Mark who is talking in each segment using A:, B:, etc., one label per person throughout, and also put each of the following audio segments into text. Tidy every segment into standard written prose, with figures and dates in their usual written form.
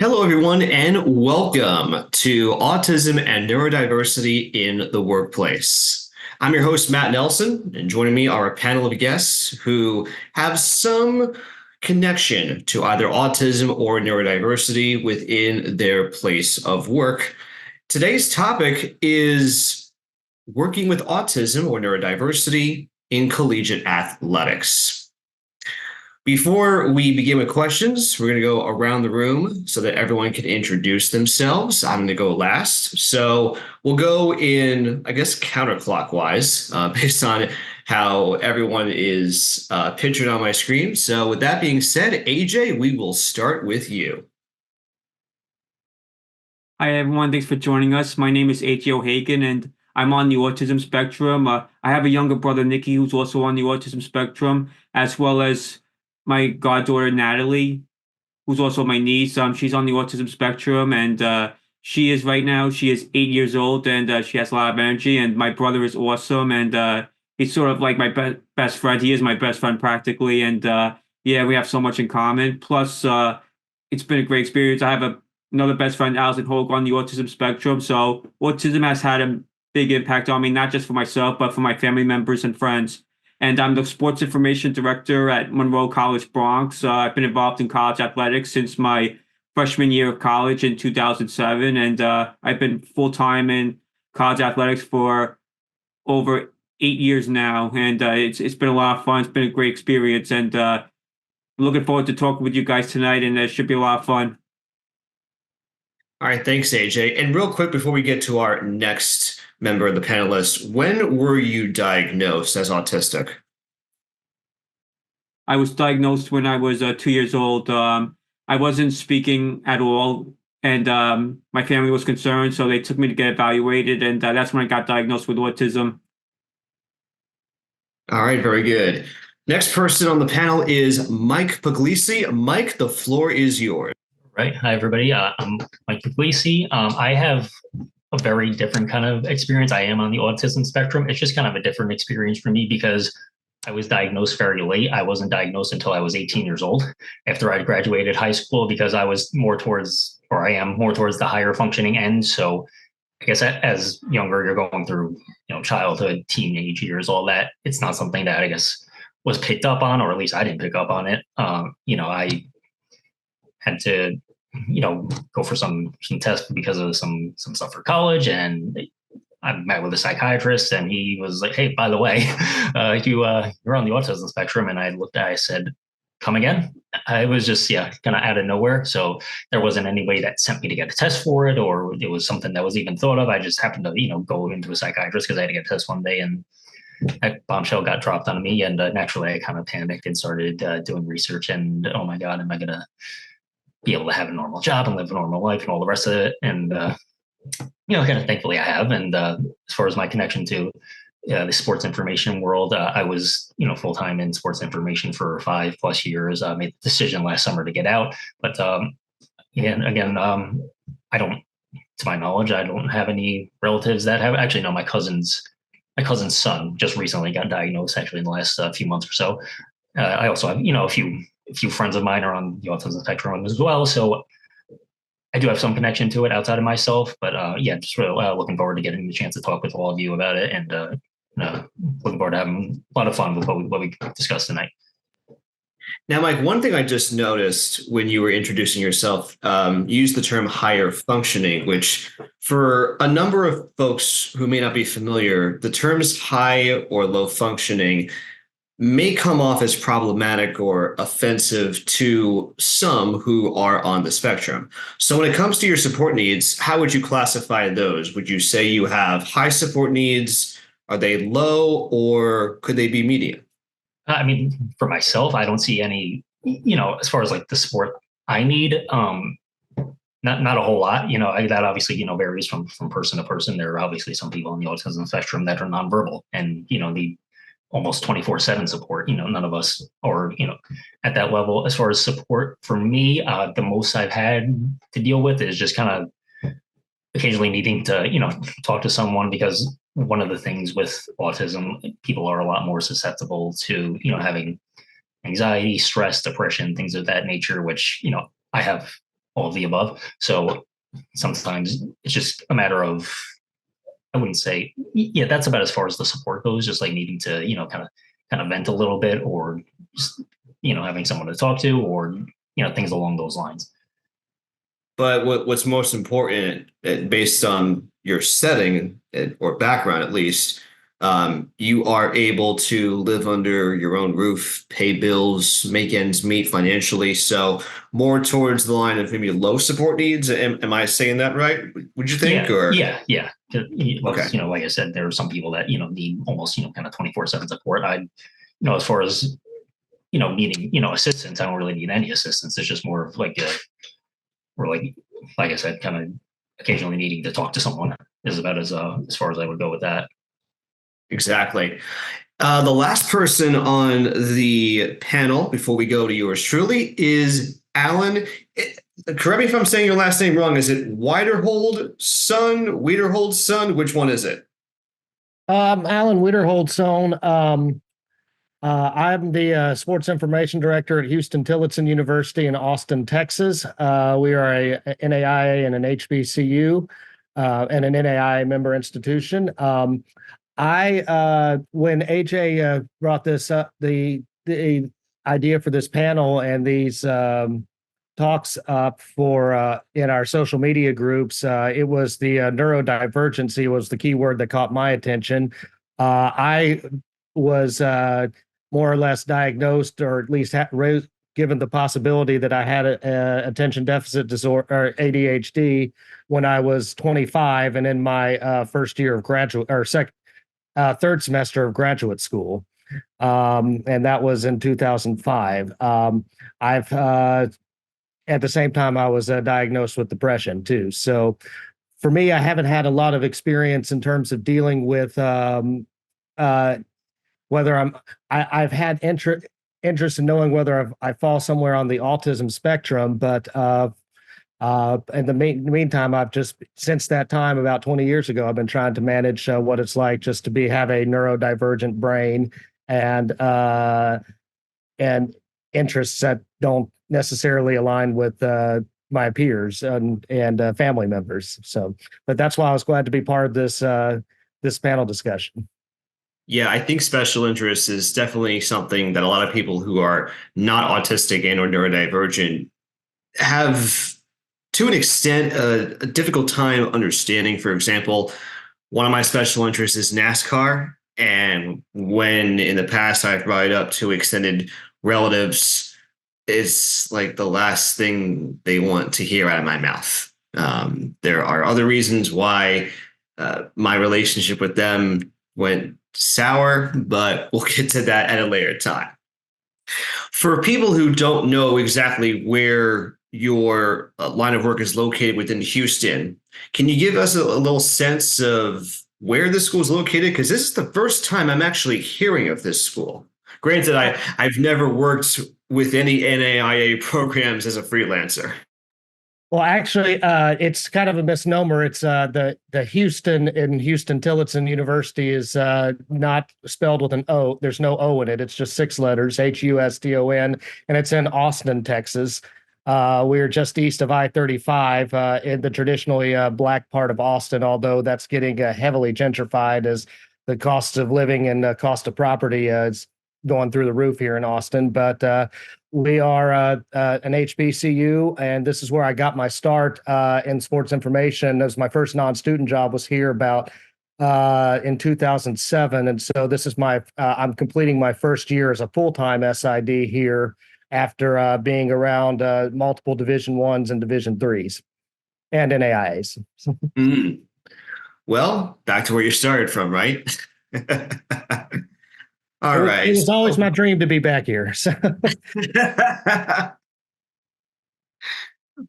A: Hello, everyone, and welcome to Autism and Neurodiversity in the Workplace. I'm your host, Matt Nelson, and joining me are a panel of guests who have some connection to either autism or neurodiversity within their place of work. Today's topic is working with autism or neurodiversity in collegiate athletics. Before we begin with questions, we're going to go around the room so that everyone can introduce themselves. I'm going to go last. So we'll go in, I guess, counterclockwise based on how everyone is pictured on my screen. So with that being said, AJ, we will start with you.
B: Hi, everyone. Thanks for joining us. My name is A.J. O'Hagan, and I'm on the autism spectrum. I have a younger brother, Nikki, who's also on the autism spectrum, as well as my goddaughter, Natalie, who's also my niece. She's on the autism spectrum, and she is 8 years old, and she has a lot of energy. And my brother is awesome, and he's sort of like my best friend. He is my best friend practically, and yeah, we have so much in common. Plus, it's been a great experience. I have another best friend, Allison Hogue, on the autism spectrum. So autism has had a big impact on me, not just for myself, but for my family members and friends. And I'm the sports information director at Monroe College, Bronx. I've been involved in college athletics since my freshman year of college in 2007. And I've been full-time in college athletics for over 8 years now. And it's been a lot of fun. It's been a great experience. And looking forward to talking with you guys tonight. And it should be a lot of fun.
A: All right, thanks, AJ. And real quick, before we get to our next member of the panelists, when were you diagnosed as autistic?
B: I was diagnosed when I was 2 years old. I wasn't speaking at all, and my family was concerned, so they took me to get evaluated, and that's when I got diagnosed with autism.
A: All right, very good. Next person on the panel is Mike Pugliese. Mike, the floor is yours.
C: Right. Hi, everybody. I'm Mike Pugliese. I have a very different kind of experience. I am on the autism spectrum. It's just kind of a different experience for me because I was diagnosed very late. I wasn't diagnosed until I was 18 years old after I graduated high school because I was more towards, or I am more towards the higher functioning end. So I guess as younger, you're going through, childhood, teenage years, all that. It's not something that I guess was picked up on, or at least I didn't pick up on it. I had to, go for some tests because of some stuff for college, and I met with a psychiatrist, and he was like, "Hey, by the way, you're on the autism spectrum." And I said, "Come again?" I was just kind of out of nowhere. So there wasn't any way that sent me to get a test for it, or it was something that was even thought of. I just happened to go into a psychiatrist because I had to get a test one day, and that bombshell got dropped on me, and naturally I kind of panicked and started doing research. And oh my God, am I gonna be able to have a normal job and live a normal life and all the rest of it? And kind of thankfully I have. And as far as my connection to the sports information world, I was full time in sports information for 5+ years. I made the decision last summer to get out, but again, I don't, to my knowledge, I don't have any relatives that have. Actually, no, my cousin's son just recently got diagnosed. Actually, in the last few months or so. I also have a few friends of mine are on the autism spectrum as well. So I do have some connection to it outside of myself, but just really looking forward to getting the chance to talk with all of you about it, and looking forward to having a lot of fun with what we discussed tonight.
A: Now, Mike, one thing I just noticed when you were introducing yourself, you used the term higher functioning, which for a number of folks who may not be familiar, the terms high or low functioning may come off as problematic or offensive to some who are on the spectrum. So when it comes to your support needs, how would you classify those? Would you say you have high support needs? Are they low, or could they be medium?
C: I mean, for myself, I don't see any, as far as like the support I need, not a whole lot. That obviously, varies from person to person. There are obviously some people on the autism spectrum that are nonverbal and, the almost 24/7 support. None of us are, at that level. As far as support for me, the most I've had to deal with is just kind of occasionally needing to, talk to someone, because one of the things with autism, people are a lot more susceptible to, having anxiety, stress, depression, things of that nature, which, I have all of the above. So sometimes it's just a matter of, I wouldn't say, yeah, that's about as far as the support goes, just like needing to, kind of vent a little bit, or just, having someone to talk to, or, things along those lines.
A: But what's most important, based on your setting or background, at least, you are able to live under your own roof, pay bills, make ends meet financially. So more towards the line of maybe low support needs. Am I saying that right? Would you think?
C: Yeah. Okay. Like I said, there are some people that need almost kind of 24/7 support. As far as needing assistance, I don't really need any assistance. It's just more of like or like I said, kind of occasionally needing to talk to someone is about as far as I would go with that.
A: Exactly. The last person on the panel before we go to yours truly is Alan. Correct me if I'm saying your last name wrong. Is it Wiederhold-Sohn? Wiederhold-Sohn? Which one is it?
D: Alan Wiederhold-Sohn. I'm the sports information director at Huston-Tillotson University in Austin, Texas. We are a NAIA and an HBCU and an NAIA member institution. When AJ brought this up, the idea for this panel and these talks up for in our social media groups, it was the neurodivergency was the key word that caught my attention. I was more or less diagnosed, or at least given the possibility that I had a attention deficit disorder, or ADHD, when I was 25 and in my first year of graduate, or third semester of graduate school. And that was in 2005. I've at the same time, I was diagnosed with depression too. So for me, I haven't had a lot of experience in terms of dealing with whether I've had interest in knowing whether I fall somewhere on the autism spectrum, but in the meantime, I've just, since that time, about 20 years ago, I've been trying to manage what it's like just to have a neurodivergent brain and interests that don't necessarily align with my peers and family members. So, but that's why I was glad to be part of this panel discussion.
A: Yeah, I think special interest is definitely something that a lot of people who are not autistic and or neurodivergent have, to an extent, a difficult time understanding. For example, one of my special interests is NASCAR. And when in the past I've brought it up to extended relatives, it's like the last thing they want to hear out of my mouth. There are other reasons why my relationship with them went sour, but we'll get to that at a later time. For people who don't know exactly where your line of work is located within Houston, can you give us a little sense of where the school is located? Because this is the first time I'm actually hearing of this school. Granted, I've never worked with any NAIA programs as a freelancer.
D: Well, actually, it's kind of a misnomer. It's the Houston in Huston-Tillotson University is not spelled with an O. There's no O in it. It's just 6 letters, Huston, and it's in Austin, Texas. We're just east of I-35 in the traditionally black part of Austin, although that's getting heavily gentrified as the cost of living and cost of property is going through the roof here in Austin. But we are an HBCU, and this is where I got my start in sports information. As my first non-student job was here about in 2007, and so this is I'm completing my first year as a full-time SID here after being around multiple Division I's and Division III's and NAIAs.
A: Well, back to where you started from, right? All right.
D: It was always my dream to be back here. So.
A: Well,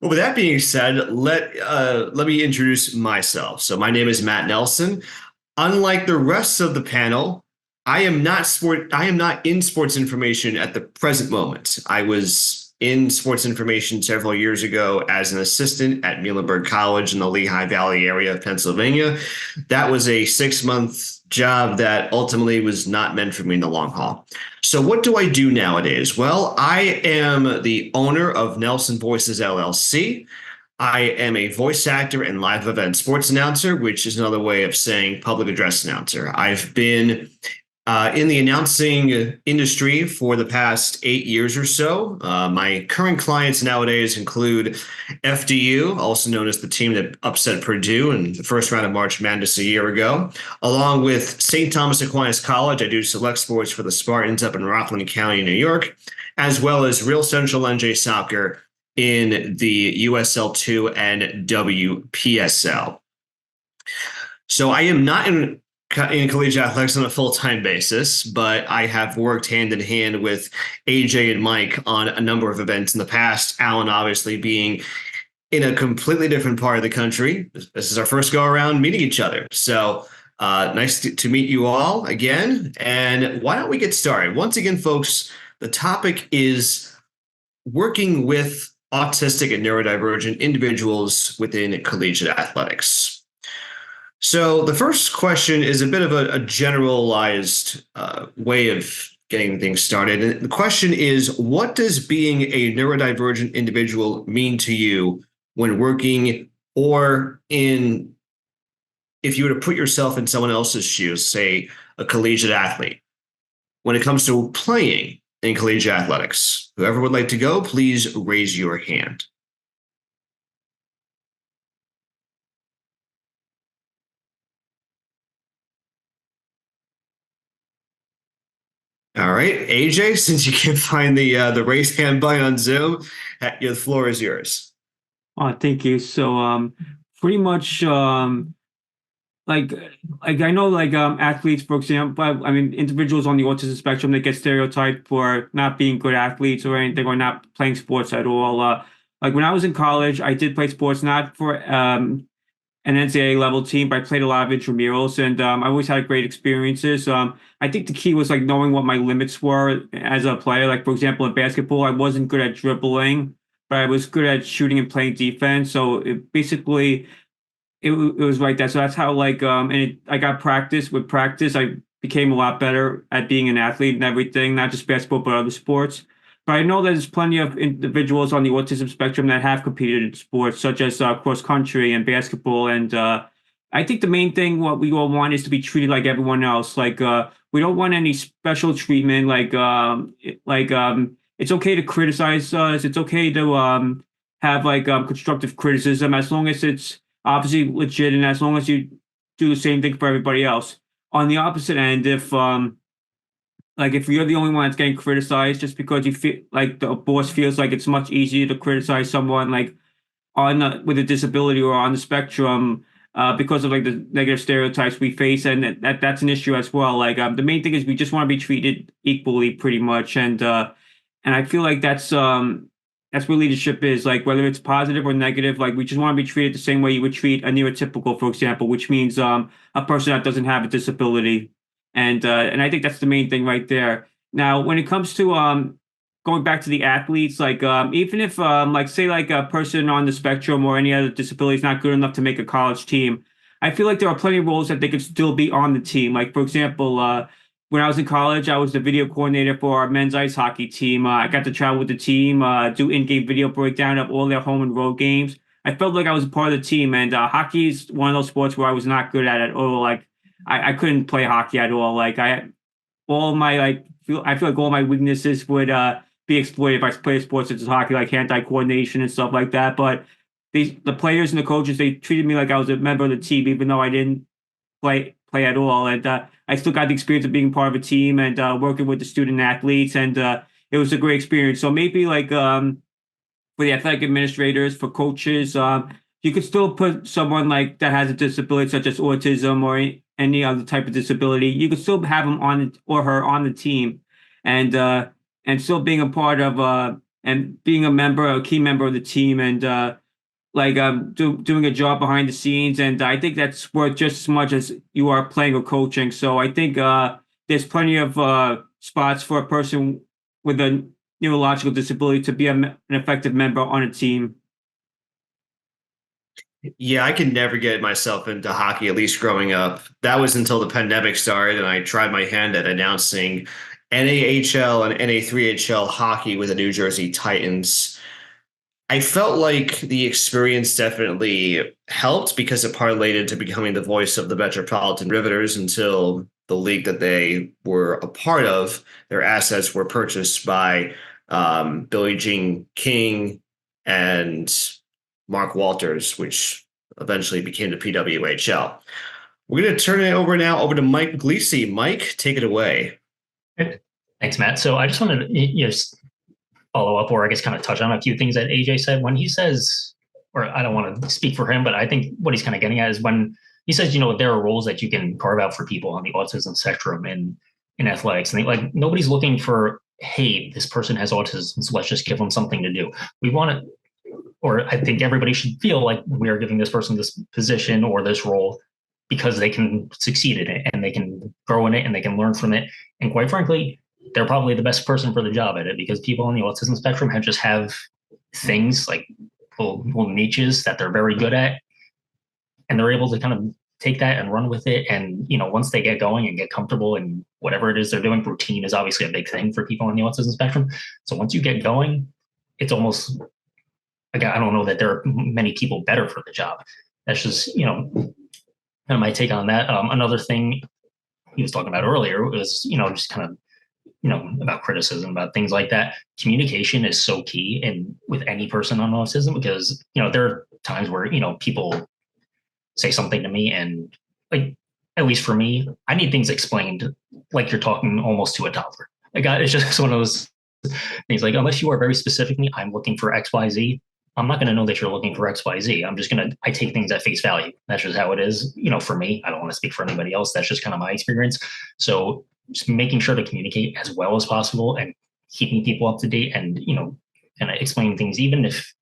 A: with that being said, let me introduce myself. So my name is Matt Nelson. Unlike the rest of the panel, I am not in sports information at the present moment. I was in sports information several years ago as an assistant at Muhlenberg College in the Lehigh Valley area of Pennsylvania. That was a 6-month job that ultimately was not meant for me in the long haul. So what do I do nowadays? Well, I am the owner of Nelson Voices LLC. I am a voice actor and live event sports announcer, which is another way of saying public address announcer. I've been in the announcing industry for the past 8 years or so. My current clients nowadays include FDU, also known as the team that upset Purdue in the first round of March Madness a year ago, along with St. Thomas Aquinas College. I do select sports for the Spartans up in Rockland County, New York, as well as Real Central NJ Soccer in the USL2 and WPSL. So I am not in collegiate athletics on a full-time basis, but I have worked hand in hand with AJ and Mike on a number of events in the past. Alan obviously being in a completely different part of the country. This is our first go around meeting each other. So nice to meet you all again. And why don't we get started? Once again, folks, the topic is working with autistic and neurodivergent individuals within collegiate athletics. So the first question is a bit of a generalized way of getting things started. And the question is, what does being a neurodivergent individual mean to you when working, or if you were to put yourself in someone else's shoes, say a collegiate athlete, when it comes to playing in collegiate athletics? Whoever would like to go, please raise your hand. All right, AJ, since you can't find the raise hand button on Zoom, the floor is yours.
B: Thank you. So pretty much like I know athletes, for example, I mean individuals on the autism spectrum that get stereotyped for not being good athletes or anything, or not playing sports at all. Like when I was in college, I did play sports, not for an NCAA level team, but I played a lot of intramurals, and I always had great experiences. I think the key was like knowing what my limits were as a player. Like for example, in basketball, I wasn't good at dribbling, but I was good at shooting and playing defense. So it was like that. So that's how I got practice. With practice, I became a lot better at being an athlete and everything, not just basketball, but other sports. But I know there's plenty of individuals on the autism spectrum that have competed in sports, such as cross country and basketball. And I think the main thing what we all want is to be treated like everyone else. We don't want any special treatment. It's okay to criticize us. It's okay to have constructive criticism, as long as it's obviously legit and as long as you do the same thing for everybody else. On the opposite end, if you're the only one that's getting criticized just because you feel like the boss feels like it's much easier to criticize someone with a disability or on the spectrum because of the negative stereotypes we face, and that's an issue as well. The main thing is we just want to be treated equally, pretty much, and I feel like that's what leadership is. Whether it's positive or negative, we just want to be treated the same way you would treat a neurotypical, for example, which means a person that doesn't have a disability. And I think that's the main thing right there. Now, when it comes to going back to the athletes, even if say a person on the spectrum or any other disability is not good enough to make a college team, I feel like there are plenty of roles that they could still be on the team. For example, when I was in college, I was the video coordinator for our men's ice hockey team. I got to travel with the team, do in-game video breakdown of all their home and road games. I felt like I was a part of the team, and hockey is one of those sports where I was not good at all. I couldn't play hockey at all. I feel like all my weaknesses would be exploited if I played sports such as hockey, like hand-eye coordination and stuff like that. But the players and the coaches, they treated me like I was a member of the team, even though I didn't play at all. And I still got the experience of being part of a team and working with the student athletes, and it was a great experience. So maybe for the athletic administrators, for coaches, you could still put someone that has a disability such as autism or any other type of disability. You could still have him or her on the team, and still being a part of and being a key member of the team, and doing a job behind the scenes. And I think that's worth just as much as you are playing or coaching. So I think there's plenty of spots for a person with a neurological disability to be an effective member on a team.
A: Yeah, I could never get myself into hockey, at least growing up. That was until the pandemic started, and I tried my hand at announcing NAHL and NA3HL hockey with the New Jersey Titans. I felt like the experience definitely helped because it parlayed into becoming the voice of the Metropolitan Riveters until the league that they were a part of, their assets were purchased by Billie Jean King and Mark Walters, which eventually became the PWHL. We're going to turn it over now over to Mike Pugliese. Mike, take it away.
C: Thanks, Matt. So I just wanted to just follow up, or I guess kind of touch on a few things that AJ said when he says, or I don't want to speak for him, but I think what he's kind of getting at is when he says, there are roles that you can carve out for people on the autism spectrum in athletics. And like, nobody's looking for, hey, this person has autism, so let's just give them something to do. We want to, or I think everybody should feel like we're giving this person this position or this role because they can succeed in it and they can grow in it and they can learn from it. And quite frankly, they're probably the best person for the job at it because people on the autism spectrum have things like little niches that they're very good at. And they're able to kind of take that and run with it. And, once they get going and get comfortable in whatever it is they're doing, routine is obviously a big thing for people on the autism spectrum. So once you get going, it's almost, like, I don't know that there are many people better for the job. That's just, kind of my take on that. Another thing he was talking about earlier was, just kind of, about criticism, about things like that. Communication is so key and with any person on autism, because, there are times where, people say something to me and, like, at least for me, I need things explained like you're talking almost to a toddler. Like, it's just one of those things, like, unless you are very specifically, I'm looking for XYZ, I'm not going to know that you're looking for XYZ. I take things at face value. That's just how it is, for me. I don't want to speak for anybody else. That's just kind of my experience. So just making sure to communicate as well as possible and keeping people up to date and, kind of explaining things, even if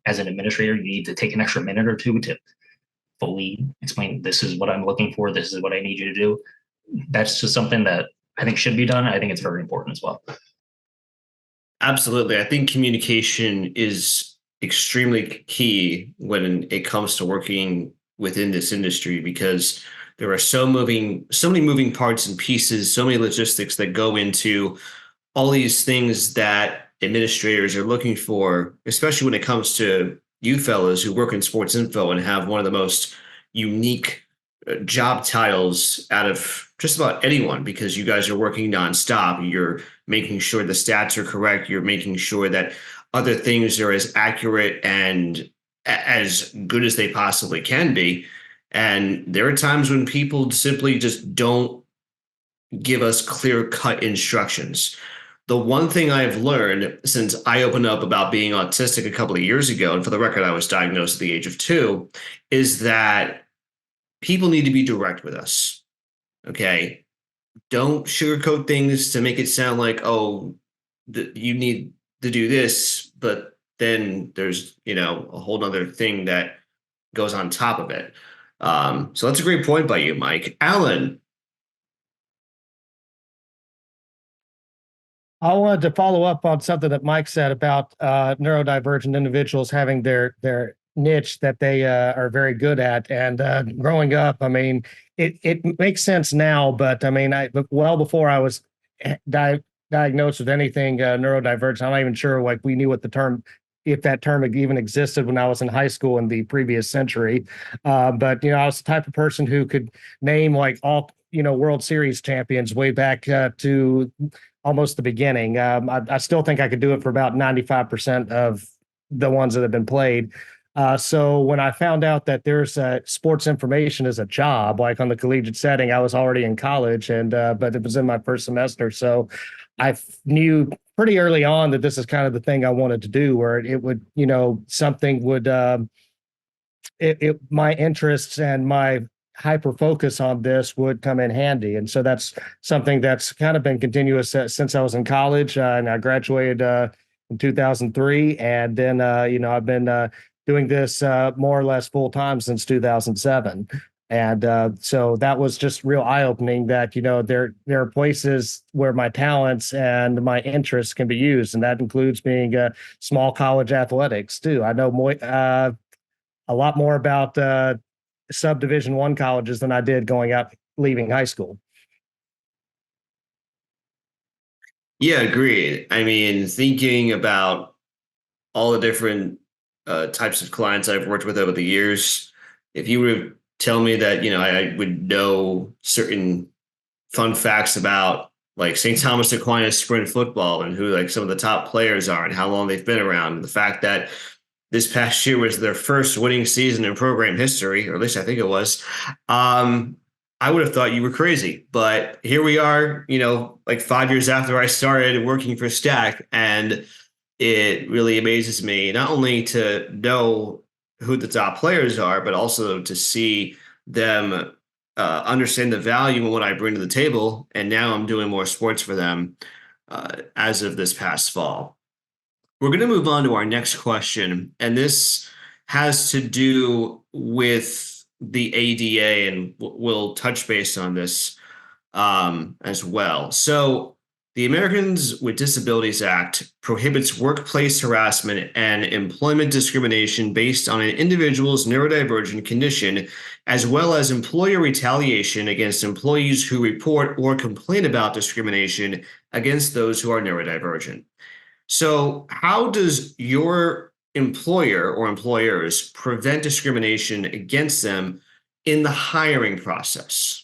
C: as an administrator, you need to take an extra minute or two to fully explain, this is what I'm looking for. This is what I need you to do. That's just something that I think should be done. I think it's very important as well.
A: Absolutely. I think communication is extremely key when it comes to working within this industry, because there are so many moving parts and pieces, so many logistics that go into all these things that administrators are looking for, especially when it comes to you fellas who work in sports info and have one of the most unique job titles out of just about anyone, because you guys are working nonstop. You're making sure the stats are correct. You're making sure that other things are as accurate and as good as they possibly can be. And there are times when people simply just don't give us clear-cut instructions. The one thing I've learned since I opened up about being autistic a couple of years ago, and for the record, I was diagnosed at the age of 2, is that people need to be direct with us. Okay? Don't sugarcoat things to make it sound like, oh, you need to do this, but then there's, a whole other thing that goes on top of it. So that's a great point by you, Mike. Alan.
D: I wanted to follow up on something that Mike said about neurodivergent individuals having their niche that they are very good at. And growing up, I mean, it makes sense now, but I mean, well before I was diagnosed with anything neurodivergent, I'm not even sure like we knew what the term, if that term even existed when I was in high school in the previous century. But I was the type of person who could name like all World Series champions way back to almost the beginning. I still think I could do it for about 95% of the ones that have been played. So when I found out that there's sports information as a job, like on the collegiate setting, I was already in college, and but it was in my first semester. So I knew pretty early on that this is kind of the thing I wanted to do, where it would, something would, my interests and my hyper focus on this would come in handy. And so that's something that's kind of been continuous since I was in college, and I graduated in 2003. And then, I've been doing this more or less full time since 2007. And so that was just real eye-opening that, there are places where my talents and my interests can be used. And that includes being small college athletics too. I know more, a lot more about subdivision one colleges than I did going out leaving high school.
A: Yeah, agreed. I mean, thinking about all the different types of clients I've worked with over the years, if you were to tell me that, I would know certain fun facts about like St. Thomas Aquinas sprint football and who like some of the top players are and how long they've been around, and the fact that this past year was their first winning season in program history, or at least I think it was. I would have thought you were crazy, but here we are, like 5 years after I started working for Stack, and it really amazes me not only to know who the top players are, but also to see them understand the value in what I bring to the table. And now I'm doing more sports for them as of this past fall. We're going to move on to our next question, and this has to do with the ADA, and we'll touch base on this as well. So, the Americans with Disabilities Act prohibits workplace harassment and employment discrimination based on an individual's neurodivergent condition, as well as employer retaliation against employees who report or complain about discrimination against those who are neurodivergent. So, how does your employer or employers prevent discrimination against them in the hiring process?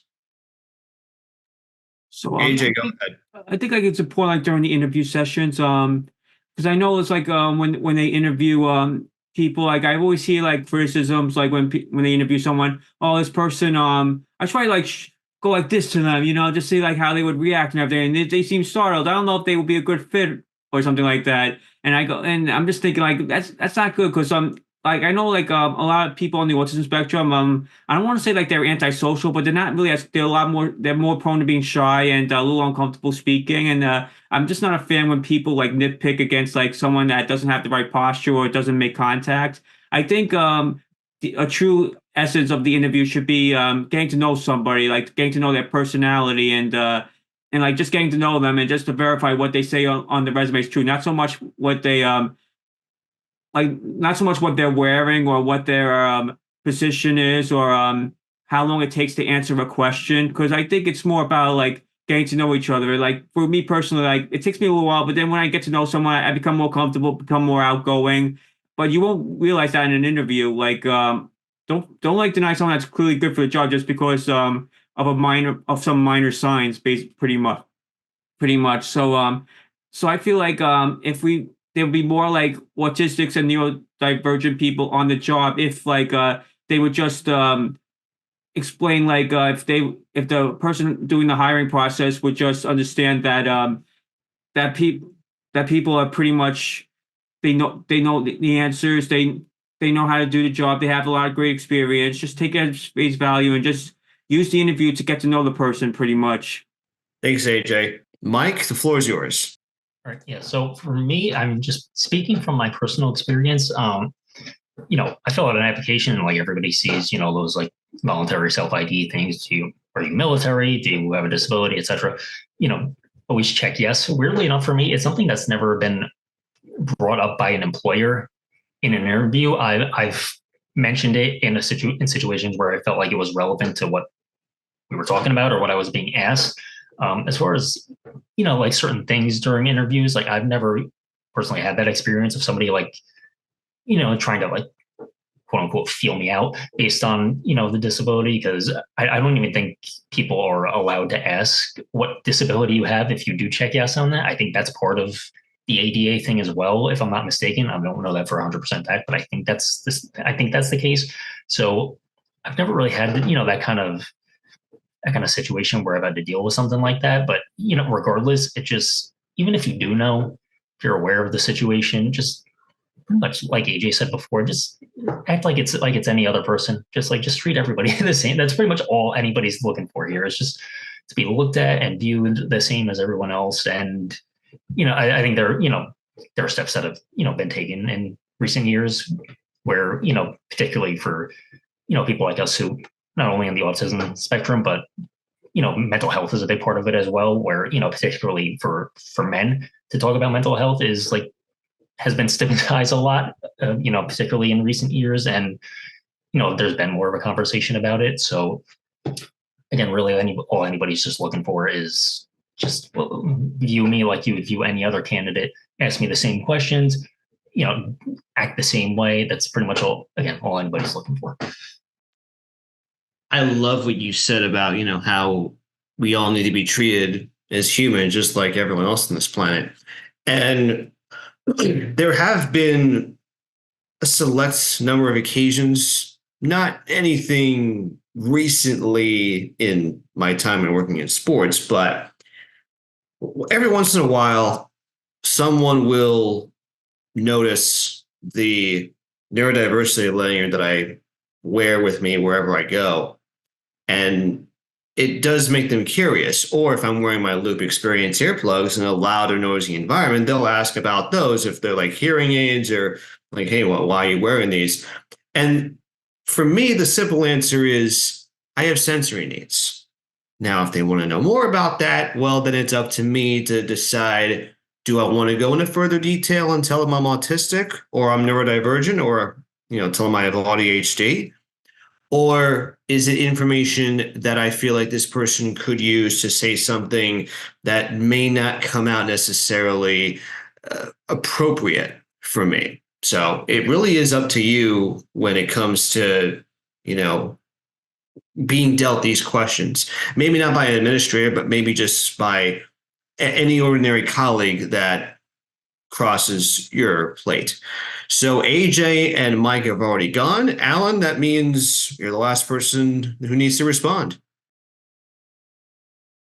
B: So
A: AJ, go ahead.
B: I think like it's important like during the interview sessions, because I know it's like when they interview people, like I always hear like criticisms like when they interview someone, oh this person I try like go like this to them, just see like how they would react and everything, and they seem startled. I don't know if they would be a good fit or something like that. And I go and I'm just thinking like that's not good because like I know like a lot of people on the autism spectrum I don't want to say like they're antisocial, but they're not really they're more prone to being shy and a little uncomfortable speaking. And I'm just not a fan when people like nitpick against like someone that doesn't have the right posture or doesn't make contact. I think a true essence of the interview should be getting to know somebody, like getting to know their personality and like just getting to know them and just to verify what they say on the resume is true, not so much what they like not so much what they're wearing or what their position is or how long it takes to answer a question. Because I think it's more about like getting to know each other. Like for me personally, like it takes me a little while, but then when I get to know someone, I become more comfortable, become more outgoing. But you won't realize that in an interview. Like don't like deny someone that's clearly good for the job just because of some minor signs, pretty much. So I feel like if there'll be more like autistics and neurodivergent people on the job if like they would just explain like if the person doing the hiring process would just understand that that people are pretty much they know the answers, they know how to do the job, they have a lot of great experience, just take it at face value and just use the interview to get to know the person pretty much.
A: Thanks, AJ. Mike, the floor is yours.
C: All right. Yeah. So for me, I'm just speaking from my personal experience. I fill out an application and like everybody sees, those like voluntary self-ID things. Are you military? Do you have a disability, etc.? Always check yes. Weirdly enough, for me, it's something that's never been brought up by an employer in an interview. I've mentioned it in situations where I felt like it was relevant to what we were talking about or what I was being asked. As far as, like certain things during interviews, like I've never personally had that experience of somebody like, trying to like, quote unquote, feel me out based on, the disability. Because I don't even think people are allowed to ask what disability you have if you do check yes on that. I think that's part of the ADA thing as well, if I'm not mistaken. I don't know that for 100% fact, but I think that's the case. So I've never really had, that kind of situation where I've had to deal with something like that. But, regardless, it just, even if you do know, if you're aware of the situation, just pretty much like AJ said before, just act like it's any other person. Just treat everybody the same. That's pretty much all anybody's looking for here, is just to be looked at and viewed the same as everyone else. And, I think there are steps that have, been taken in recent years where, particularly for, people like us who not only on the autism spectrum, but mental health is a big part of it as well, where, particularly for men to talk about mental health is like, has been stigmatized a lot, particularly in recent years. And, there's been more of a conversation about it. So again, really all anybody's just looking for is just view me like you would view any other candidate, ask me the same questions, act the same way. That's pretty much all anybody's looking for.
A: I love what you said about, how we all need to be treated as humans, just like everyone else on this planet. And there have been a select number of occasions, not anything recently in my time in working in sports, but every once in a while, someone will notice the neurodiversity lanyard that I wear with me wherever I go. And it does make them curious. Or if I'm wearing my Loop Experience earplugs in a loud or noisy environment, they'll ask about those if they're like hearing aids or like, hey, why are you wearing these? And for me, the simple answer is I have sensory needs. Now, if they want to know more about that, well, then it's up to me to decide, do I want to go into further detail and tell them I'm autistic or I'm neurodivergent or, tell them I have ADHD? Or is it information that I feel like this person could use to say something that may not come out necessarily appropriate for me? So it really is up to you when it comes to, being dealt these questions. Maybe not by an administrator, but maybe just by any ordinary colleague that crosses your plate. So AJ and Mike have already gone. Alan, that means you're the last person who needs to respond.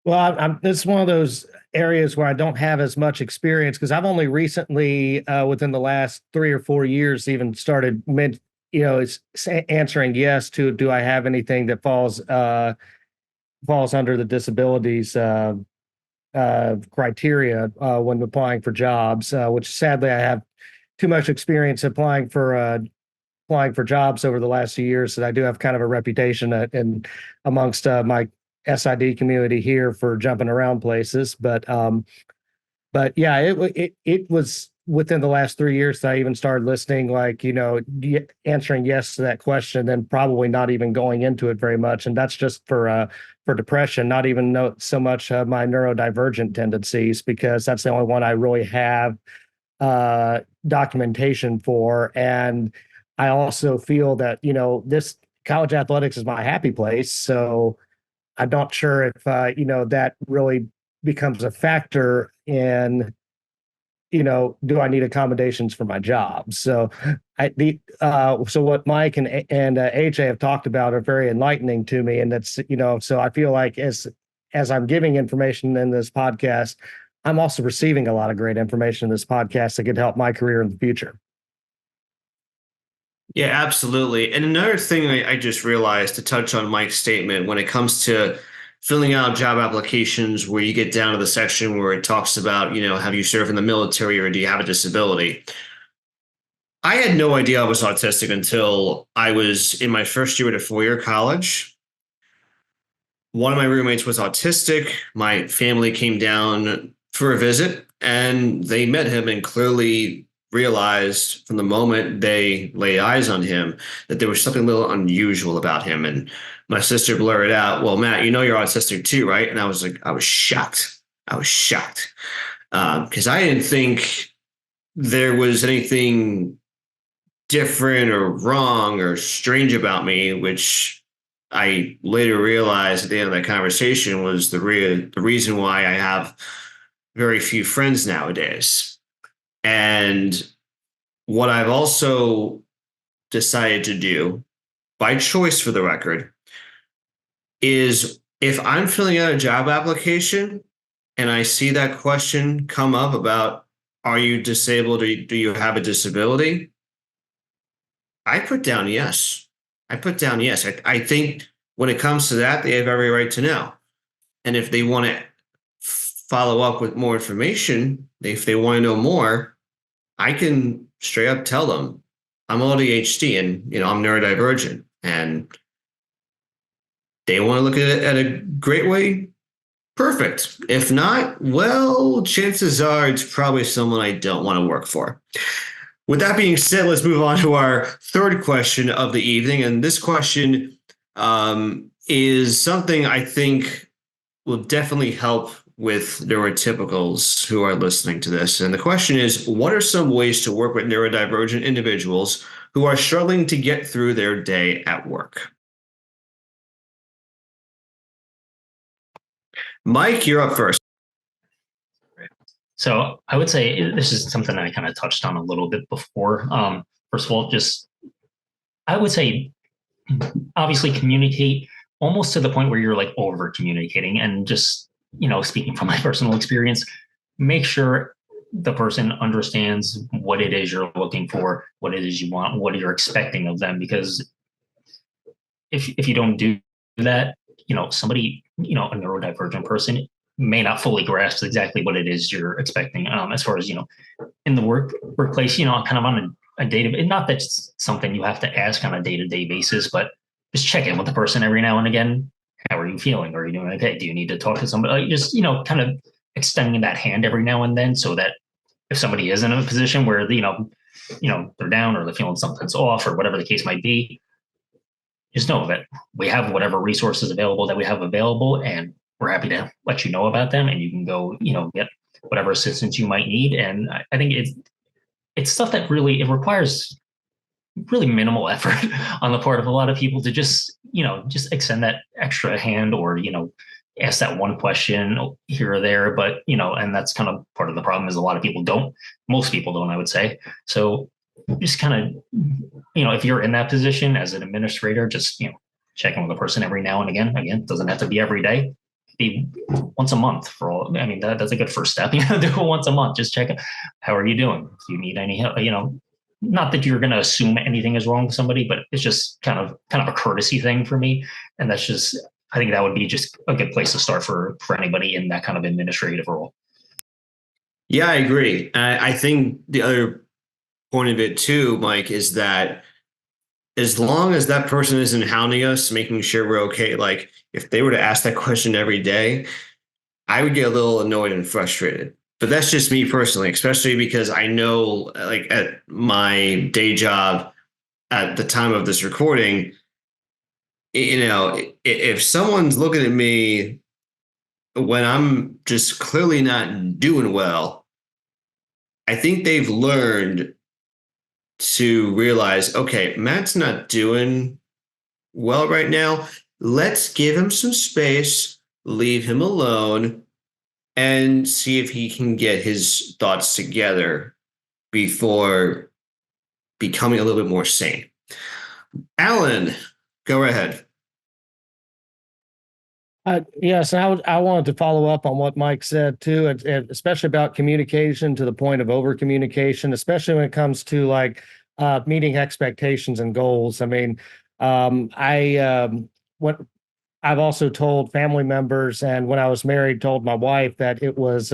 D: Well, it's one of those areas where I don't have as much experience because I've only recently, within the last 3 or 4 years, even started it's answering yes to do I have anything that falls under the disabilities criteria when applying for jobs, which sadly I have too much experience applying for jobs over the last few years. So I do have kind of a reputation amongst my SID community here for jumping around places. But yeah, it was within the last 3 years that I even started listening, answering yes to that question, then probably not even going into it very much. And that's just for depression, not even so much my neurodivergent tendencies, because that's the only one I really have documentation for. And I also feel that, this college athletics is my happy place. So I'm not sure if, that really becomes a factor in, do I need accommodations for my job? So so what Mike and AJ have talked about are very enlightening to me. And that's, so I feel like as I'm giving information in this podcast, I'm also receiving a lot of great information in this podcast that could help my career in the future.
A: Yeah, absolutely. And another thing I just realized to touch on Mike's statement when it comes to filling out job applications where you get down to the section where it talks about, have you served in the military or do you have a disability? I had no idea I was autistic until I was in my first year at a 4-year college. One of my roommates was autistic. My family came down for a visit and they met him and clearly realized from the moment they laid eyes on him that there was something a little unusual about him. And my sister blurted out, well, Matt, you're autistic too, right? And I was like, I was shocked. Because I didn't think there was anything different or wrong or strange about me, which I later realized at the end of that conversation was the reason why I have very few friends nowadays. And what I've also decided to do, by choice for the record, is if I'm filling out a job application and I see that question come up about, are you disabled or do you have a disability? I put down yes. I think when it comes to that, they have every right to know. And if they want to follow up with more information, if they want to know more, I can straight up tell them I'm ADHD and, I'm neurodivergent. And they want to look at it at a great way, perfect. If not, well, chances are it's probably someone I don't want to work for. With that being said, let's move on to our third question of the evening. And this question is something I think will definitely help with neurotypicals who are listening to this. And the question is, what are some ways to work with neurodivergent individuals who are struggling to get through their day at work? Mike, you're up first.
C: So I would say this is something I kind of touched on a little bit before. First of all, I would say, obviously communicate almost to the point where you're like over communicating, and just, speaking from my personal experience, make sure the person understands what it is you're looking for, what it is you want, what you're expecting of them. Because if you don't do that, somebody, a neurodivergent person may not fully grasp exactly what it is you're expecting, as far as, in the workplace, kind of on a day-to-day, not that's something you have to ask on a day-to-day basis, but just check in with the person every now and again. How are you feeling? Are you doing okay? Do you need to talk to somebody? Like, just, kind of extending that hand every now and then, so that if somebody is in a position where, they're down or they're feeling something's off or whatever the case might be, just know that we have whatever resources available that we have available, and we're happy to let you know about them, and you can go, get whatever assistance you might need. And I think it's stuff that really, it requires really minimal effort on the part of a lot of people to just extend that extra hand, or, ask that one question here or there. But, and that's kind of part of the problem, is a lot of people don't, most people don't, I would say. So just kind of, if you're in that position as an administrator, just, check in with a person every now and again. Again, it doesn't have to be every day. Be once a month for all. I mean, that's a good first step. Do it once a month. Just check it. How are you doing? Do you need any help? Not that you're going to assume anything is wrong with somebody, but it's just kind of a courtesy thing for me. And that's just, I think that would be just a good place to start for anybody in that kind of administrative role.
A: Yeah, I agree. I think the other point of it too, Mike, is that as long as that person isn't hounding us, making sure we're okay, like if they were to ask that question every day, I would get a little annoyed and frustrated. But that's just me personally, especially because I know, like, at my day job at the time of this recording, if someone's looking at me when I'm just clearly not doing well, I think they've learned to realize, okay, Matt's not doing well right now. Let's give him some space, leave him alone, and see if he can get his thoughts together before becoming a little bit more sane. Alan, go ahead.
D: Yes, I wanted to follow up on what Mike said too, and especially about communication to the point of over communication, especially when it comes to like meeting expectations and goals. I mean, what I've also told family members, and when I was married, told my wife that it was,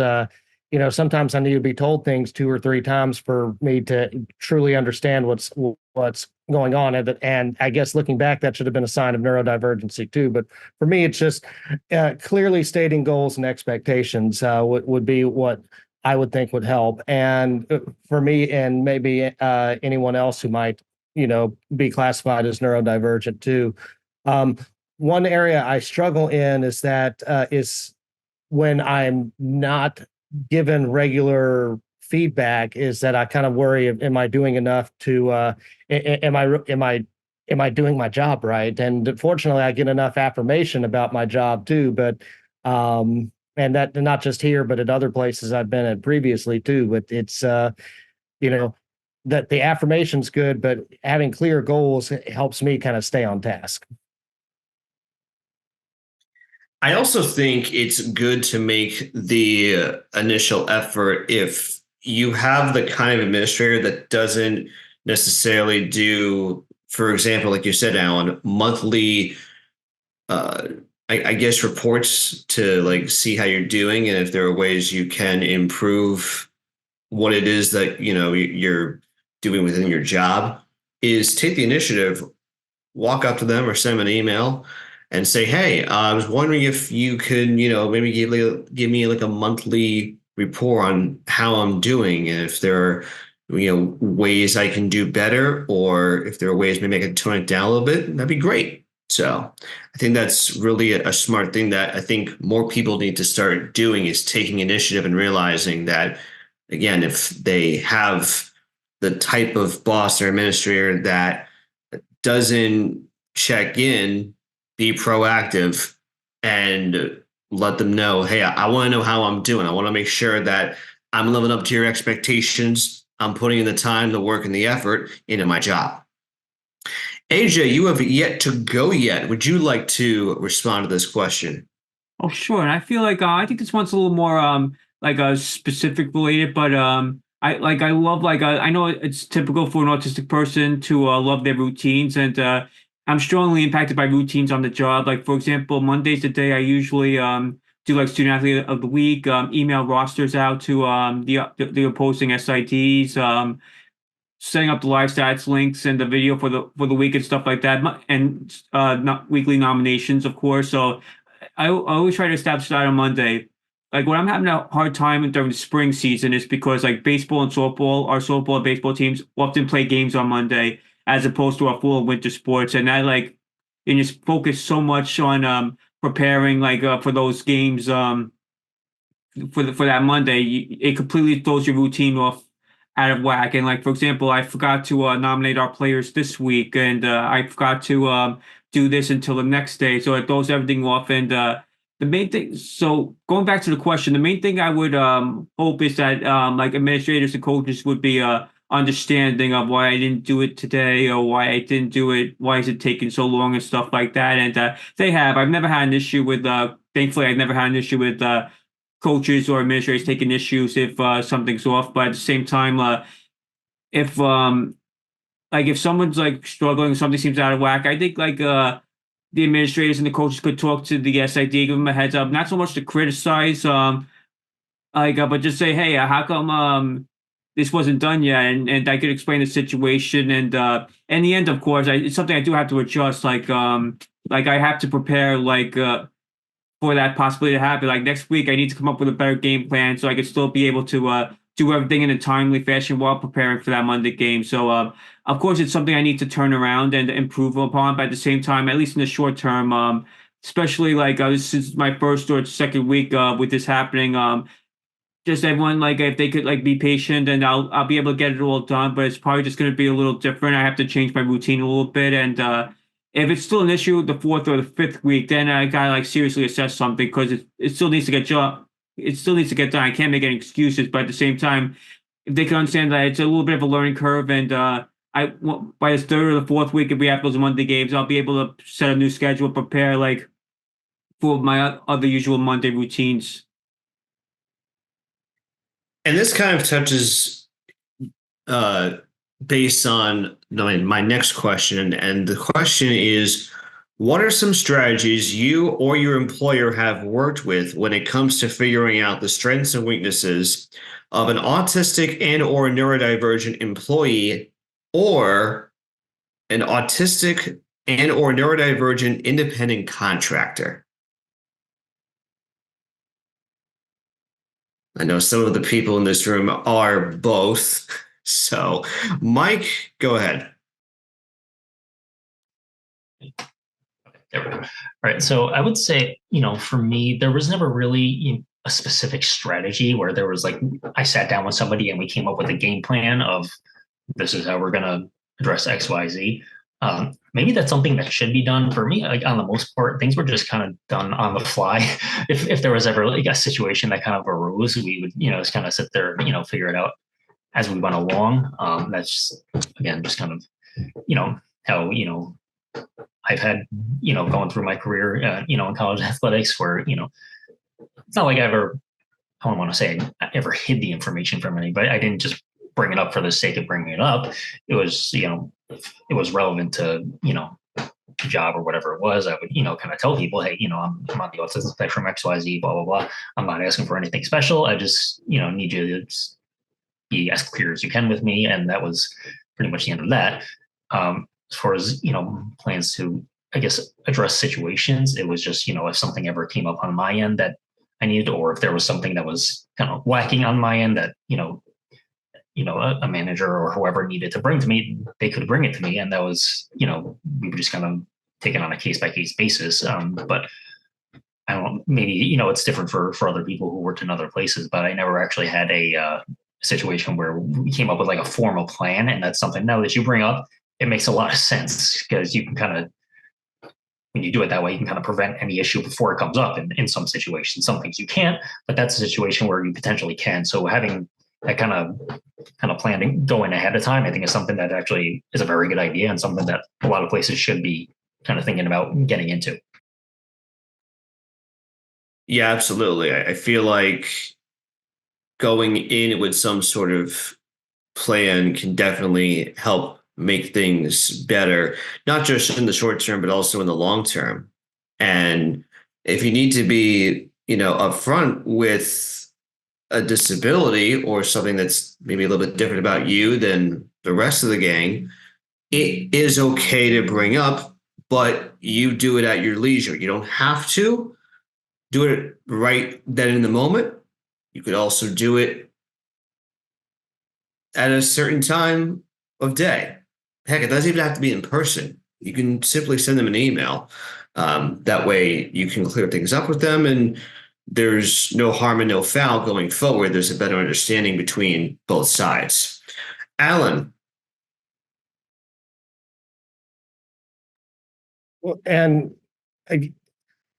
D: sometimes I need to be told things 2 or 3 times for me to truly understand what's going on. And I guess looking back, that should have been a sign of neurodivergency too. But for me, it's just clearly stating goals and expectations would be what I would think would help. And for me, and maybe anyone else who might, be classified as neurodivergent too. One area I struggle in is when I'm not given regular feedback, is that I kind of worry, am I doing enough to, am I doing my job right? And fortunately, I get enough affirmation about my job too, but, and that not just here, but at other places I've been at previously too. But it's, that the affirmation's good, but having clear goals helps me kind of stay on task.
A: I also think it's good to make the initial effort if you have the kind of administrator that doesn't necessarily do, for example, like you said, Alan, monthly, I guess, reports to like see how you're doing, and if there are ways you can improve what it is that you're doing within your job, is take the initiative, walk up to them or send them an email and say, hey, I was wondering if you could, maybe give me like a monthly report on how I'm doing, and if there are, ways I can do better, or if there are ways maybe I can tone it down a little bit, that'd be great. So I think that's really a smart thing that I think more people need to start doing, is taking initiative and realizing that, again, if they have the type of boss or administrator that doesn't check in, be proactive, and let them know, hey, I want to know how I'm doing. I want to make sure that I'm living up to your expectations. I'm putting in the time, the work, and the effort into my job. AJ, you have yet to go yet. Would you like to respond to this question?
B: Oh, sure. And I feel like I think this one's a little more like specific related, but I love I know it's typical for an autistic person to love their routines, and I'm strongly impacted by routines on the job. Like, for example, Mondays a day I usually do like student athlete of the week, email rosters out to the opposing SIDs, setting up the live stats links and the video for the week and stuff like that, and not weekly nominations, of course. So I always try to establish that on Monday. Like, when I'm having a hard time during the spring season is because like baseball and softball, our softball and baseball teams often play games on Monday as opposed to our fall and winter sports, and I and just focus so much on preparing for those games for that Monday. It completely throws your routine off out of whack. And like, for example, I forgot to nominate our players this week, and I forgot to do this until the next day. So it throws everything off. And the main thing, so going back to the question, the main thing I would hope is that like administrators and coaches would be understanding of why I didn't do it today, or why I didn't do it, why is it taking so long, and stuff like that. And they have. I've never had an issue with, thankfully, I've never had an issue with coaches or administrators taking issues if something's off. But at the same time, if if someone's like struggling, something seems out of whack, I think the administrators and the coaches could talk to the SID, give them a heads up, not so much to criticize, but just say, hey, how come this wasn't done yet, and I could explain the situation, and in the end, of course, it's something I do have to adjust, like I have to prepare for that possibility to happen. Like, next week, I need to come up with a better game plan so I could still be able to do everything in a timely fashion while preparing for that Monday game. So, of course, it's something I need to turn around and improve upon. But at the same time, at least in the short term, especially this is my first or second week with this happening. Just everyone, if they could be patient, and I'll be able to get it all done. But it's probably just going to be a little different. I have to change my routine a little bit, and if it's still an issue the fourth or the fifth week, then I gotta seriously assess something, because it still needs to get done. It still needs to get done. I can't make any excuses, but at the same time, if they can understand that it's a little bit of a learning curve, and by the third or the fourth week, if we have those Monday games, I'll be able to set a new schedule, prepare for my other usual Monday routines.
A: And this kind of touches based on my next question. And the question is, what are some strategies you or your employer have worked with when it comes to figuring out the strengths and weaknesses of an autistic and or neurodivergent employee, or an autistic and or neurodivergent independent contractor? I know some of the people in this room are both. So, Mike, go ahead.
C: There we go. All right. So I would say, for me, there was never really a specific strategy where there was I sat down with somebody and we came up with a game plan of, this is how we're going to address X, Y, Z. Maybe that's something that should be done. For me, on the most part, things were just kind of done on the fly. If there was ever a situation that kind of arose, we would, just kind of sit there, figure it out as we went along. That's again, just kind of, how, I've had, going through my career, in college athletics, where, it's not like I don't want to say I ever hid the information from anybody. I didn't just bring it up for the sake of bringing it up. It was, it was relevant to, the job or whatever it was. I would, kind of tell people, hey, I'm on the autism spectrum, XYZ, blah, blah, blah. I'm not asking for anything special. I just, need you to be as clear as you can with me. And that was pretty much the end of that. As far as, plans to I guess, address situations. It was just, if something ever came up on my end that I needed, or if there was something that was kind of lacking on my end that, a manager or whoever needed to bring to me, they could bring it to me. And that was, we would just kind of take it on a case by case basis. But I don't know, maybe, it's different for other people who worked in other places, but I never actually had a situation where we came up with like a formal plan. And that's something now that you bring up, it makes a lot of sense because you can kind of, when you do it that way, you can kind of prevent any issue before it comes up in some situations. Some things you can't, but that's a situation where you potentially can. So having that kind of planning going ahead of time, I think is something that actually is a very good idea and something that a lot of places should be kind of thinking about getting into.
A: Yeah, absolutely. I feel like going in with some sort of plan can definitely help make things better, not just in the short term, but also in the long term. And if you need to be, upfront with a disability or something that's maybe a little bit different about you than the rest of the gang, it is okay to bring up, but you do it at your leisure. You don't have to do it right then in the moment. You could also do it at a certain time of day. Heck, it doesn't even have to be in person. You can simply send them an email. That way you can clear things up with them, and there's no harm and no foul going forward. There's a better understanding between both sides. Alan.
D: Well, and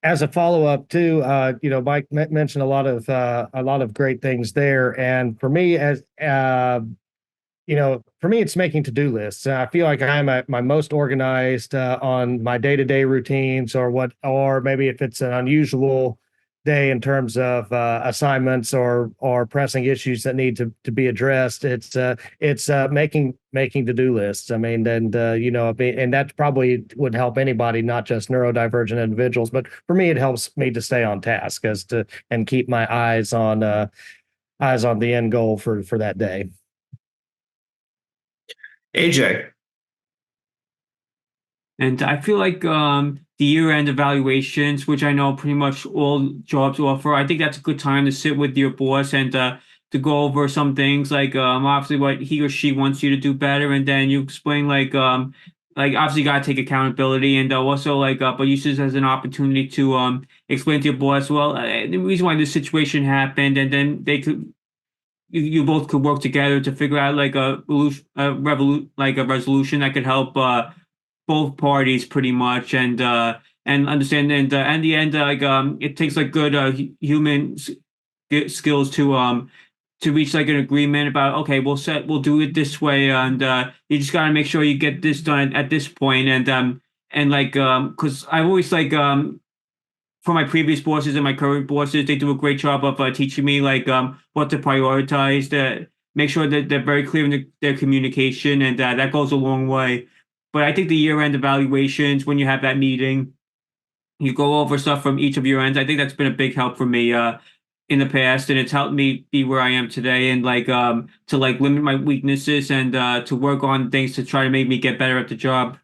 D: as a follow-up too, Mike mentioned a lot of great things there, and for me, for me, it's making to-do lists. I feel like I'm at my most organized on my day-to-day routines, or maybe if it's an unusual day in terms of assignments or pressing issues that need to be addressed. It's making to-do lists. I mean, and and that probably would help anybody, not just neurodivergent individuals. But for me, it helps me to stay on task and keep my eyes on the end goal for that day.
A: AJ.
B: And I feel like the year-end evaluations, which I know pretty much all jobs offer, I think that's a good time to sit with your boss and to go over some things like obviously what he or she wants you to do better, and then you explain like obviously you gotta take accountability, and also but use this as an opportunity to explain to your boss, well, the reason why this situation happened, and then they could. You both could work together to figure out like a resolution that could help both parties pretty much, and understand, and in the end it takes like good human skills to reach like an agreement about, okay, we'll do it this way, and you just got to make sure you get this done at this point, and because I've always for my previous bosses and my current bosses, they do a great job of teaching me what to prioritize, to make sure that they're very clear in their communication, and that goes a long way. But I think the year-end evaluations, when you have that meeting, you go over stuff from each of your ends. I think that's been a big help for me in the past, and it's helped me be where I am today, and to limit my weaknesses, and to work on things to try to make me get better at the job.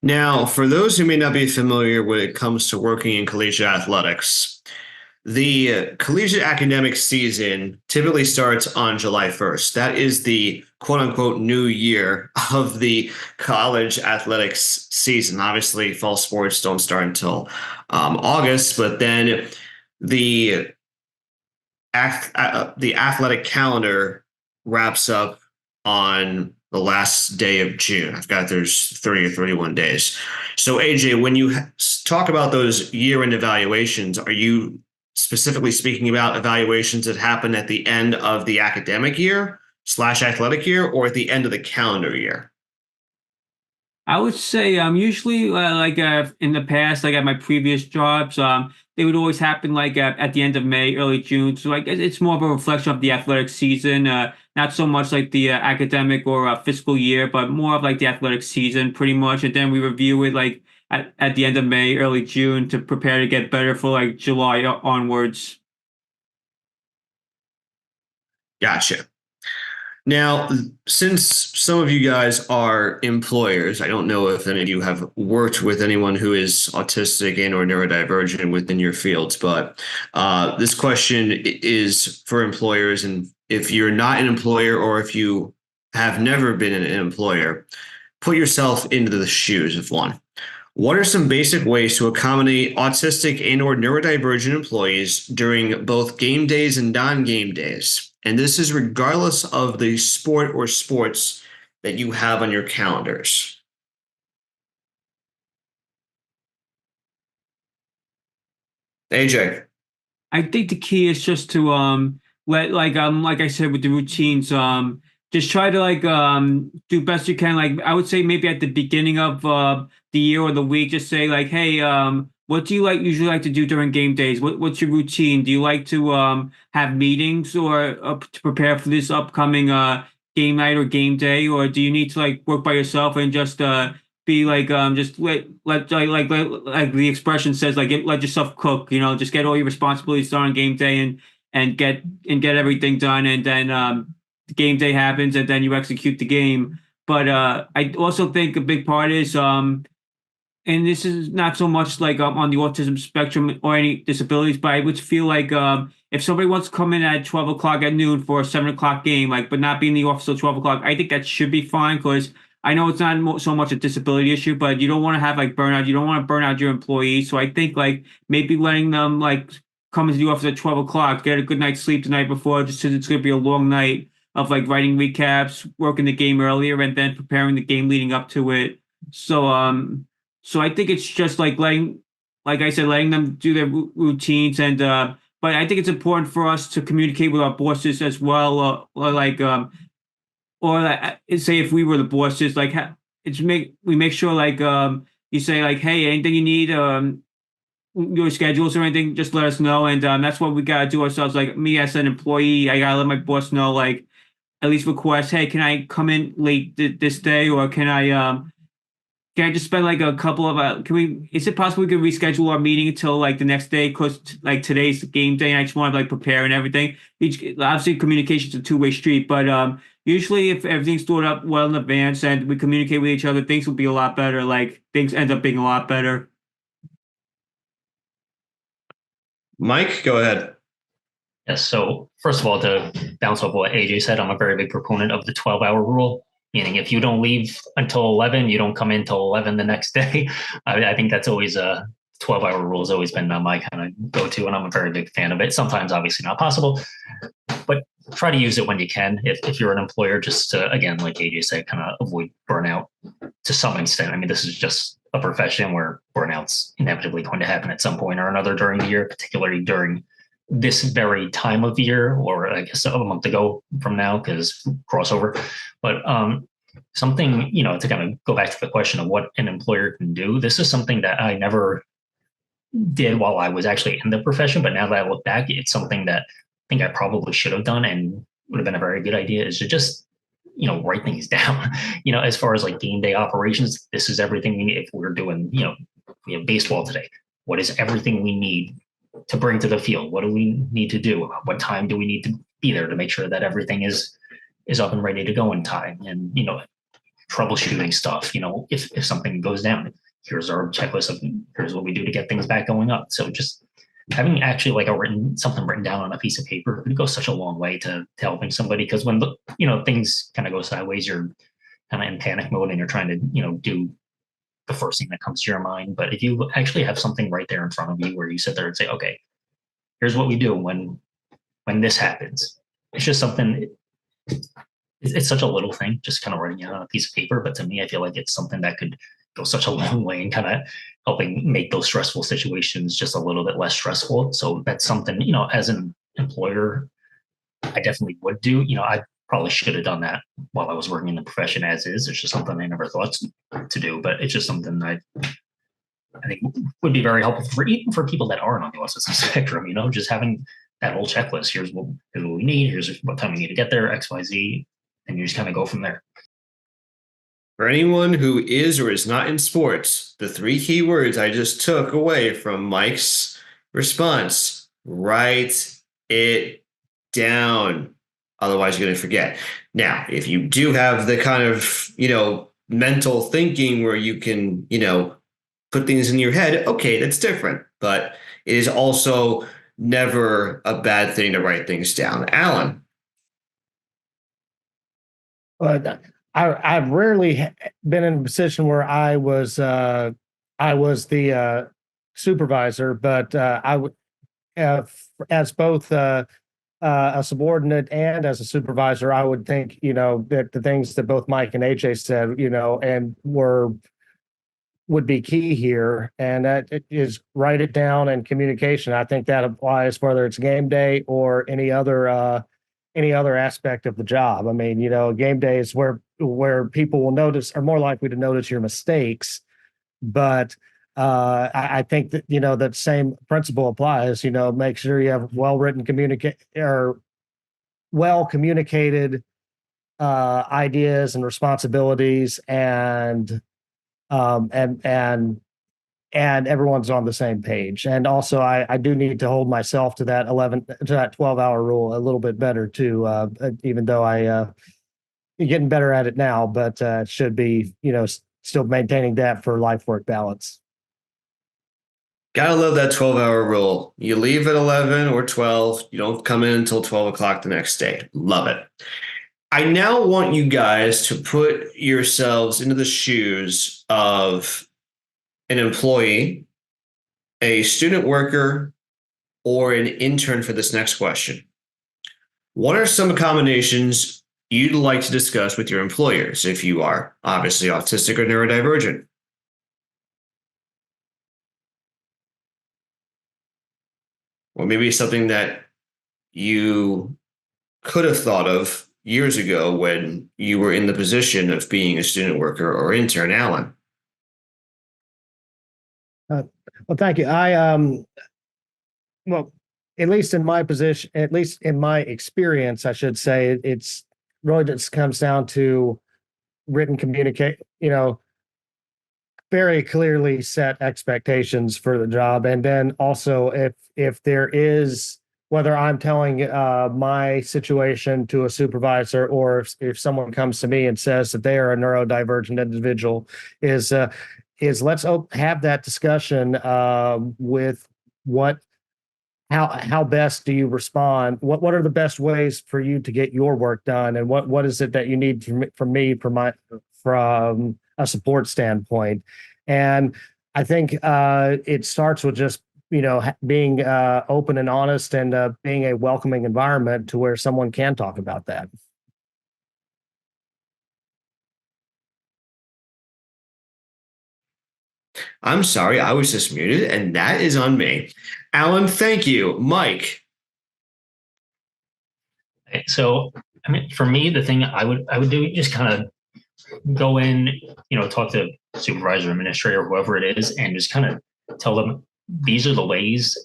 A: Now, for those who may not be familiar when it comes to working in collegiate athletics, the collegiate academic season typically starts on July 1st. That is the quote unquote new year of the college athletics season. Obviously, fall sports don't start until August, but then the athletic calendar wraps up on the last day of June. I've got there's 30 or 31 days. So AJ, when you talk about those year-end evaluations, are you specifically speaking about evaluations that happen at the end of the academic year / athletic year, or at the end of the calendar year?
B: I would say usually in the past, like at my previous jobs, they would always happen at the end of May, early June. So it's more of a reflection of the athletic season, not so much like the academic or fiscal year, but more of like the athletic season pretty much. And then we review it at the end of May, early June to prepare to get better for like July onwards.
A: Gotcha. Now, since some of you guys are employers, I don't know if any of you have worked with anyone who is autistic and or neurodivergent within your fields, but this question is for employers. And if you're not an employer or if you have never been an employer, put yourself into the shoes of one. What are some basic ways to accommodate autistic and or neurodivergent employees during both game days and non-game days? And this is regardless of the sport or sports that you have on your calendars. AJ.
B: I think the key is just to like I said with the routines, just try to do best you can. Like I would say maybe at the beginning of the year or the week, just say like, hey, what do you usually like to do during game days? What's your routine? Do you like to have meetings or to prepare for this upcoming game night or game day, or do you need to like work by yourself and just be just let the expression says let yourself cook, just get all your responsibilities done on game day and get everything done, and then the game day happens and then you execute the game. But I also think a big part is and this is not so much like on the autism spectrum or any disabilities, but I would feel like if somebody wants to come in at 12 o'clock at noon for a 7 o'clock game, but not be in the office till 12 o'clock, I think that should be fine, because I know it's not so much a disability issue, but you don't want to have burnout. You don't want to burn out your employees. So I think maybe letting them come into the office at 12 o'clock, get a good night's sleep the night before, just because it's going to be a long night of writing recaps, working the game earlier, and then preparing the game leading up to it. So I think it's just letting them do their routines, and but I think it's important for us to communicate with our bosses as well, say if we were the bosses, we make sure you say hey, anything you need, your schedules or anything, just let us know, and that's what we gotta do ourselves. Like me as an employee, I gotta let my boss know, at least request, hey, can I come in late this day, or can I just spend a couple of is it possible we could reschedule our meeting until the next day, because today's the game day and I just want to prepare and everything. Obviously communication's a two-way street, but usually if everything's stored up well in advance and we communicate with each other, things will be a lot better. Things end up being a lot better.
A: Mike, go ahead.
C: Yes. So first of all, to bounce off what AJ said, I'm a very big proponent of the 12-hour rule. Meaning, if you don't leave until 11, you don't come in till 11 the next day. I think that's always a 12-hour rule has always been my kind of go-to, and I'm a very big fan of it. Sometimes, obviously, not possible, but try to use it when you can. If you're an employer, just to, again, like AJ said, kind of avoid burnout to some extent. I mean, this is just a profession where burnout's inevitably going to happen at some point or another during the year, particularly during this very time of year, or I guess a month ago from now, because crossover. But something, to kind of go back to the question of what an employer can do, this is something that I never did while I was actually in the profession. But now that I look back, it's something that I think I probably should have done and would have been a very good idea, is to just, write things down. As far as game day operations, this is everything we need. If we're doing, we have baseball today, what is everything we need to bring to the field? What do we need to do? What time do we need to be there to make sure that everything is up and ready to go in time? And troubleshooting stuff. If something goes down, here's our checklist of here's what we do to get things back going up. So just having actually something written down on a piece of paper could go such a long way to helping somebody, because when things kind of go sideways, you're kind of in panic mode and you're trying to do the first thing that comes to your mind. But if you actually have something right there in front of you where you sit there and say, okay, here's what we do when this happens. It's just something, it's such a little thing, just kind of writing it on a piece of paper. But to me, I feel like it's something that could go such a long way in kind of helping make those stressful situations just a little bit less stressful. So that's something, as an employer, I definitely would do. I probably should have done that while I was working in the profession as is. It's just something I never thought to do, but it's just something I think would be very helpful even for people that aren't on the autism spectrum, just having that whole checklist. Here's what we need. Here's what time we need to get there, X, Y, Z, and you just kind of go from there.
A: For anyone who is or is not in sports, the three key words I just took away from Mike's response: write it down. Otherwise, you're going to forget. Now, if you do have the kind of, mental thinking where you can, put things in your head, okay, that's different. But it is also never a bad thing to write things down. Alan.
D: But I've rarely been in a position where I was the supervisor, but I would, as both a subordinate and as a supervisor, I would think, that the things that both Mike and AJ said, and would be key here, and that it is write it down and communication. I think that applies whether it's game day or any other aspect of the job. I mean, game day is where people will notice, are more likely to notice your mistakes, but I think that that same principle applies. Make sure you have well communicated ideas and responsibilities, and everyone's on the same page. And also, I do need to hold myself to that 12-hour rule a little bit better too. Even though I'm getting better at it now, but it should be still maintaining that for life work balance.
A: Gotta love that 12-hour rule. You leave at 11 or 12. You don't come in until 12 o'clock the next day. Love it. I now want you guys to put yourselves into the shoes of an employee, a student worker, or an intern for this next question. What are some accommodations you'd like to discuss with your employers if you are obviously autistic or neurodivergent? Or maybe something that you could have thought of years ago when you were in the position of being a student worker or intern. Alan.
D: Well, thank you. Well, at least in my position, at least in my experience, I should say, it's really just comes down to written communicate, very clearly set expectations for the job. And then also if there is, whether I'm telling my situation to a supervisor, or if someone comes to me and says that they are a neurodivergent individual, is let's have that discussion with how best do you respond? What are the best ways for you to get your work done, and what is it that you need from me from a support standpoint? And I think it starts with just being open and honest, and being a welcoming environment to where someone can talk about that.
A: I'm sorry, I was just muted, and that is on me. Alan, thank you. Mike.
C: So, I mean, for me, the thing I would do, just kind of go in, talk to supervisor, administrator, whoever it is, and just kind of tell them these are the ways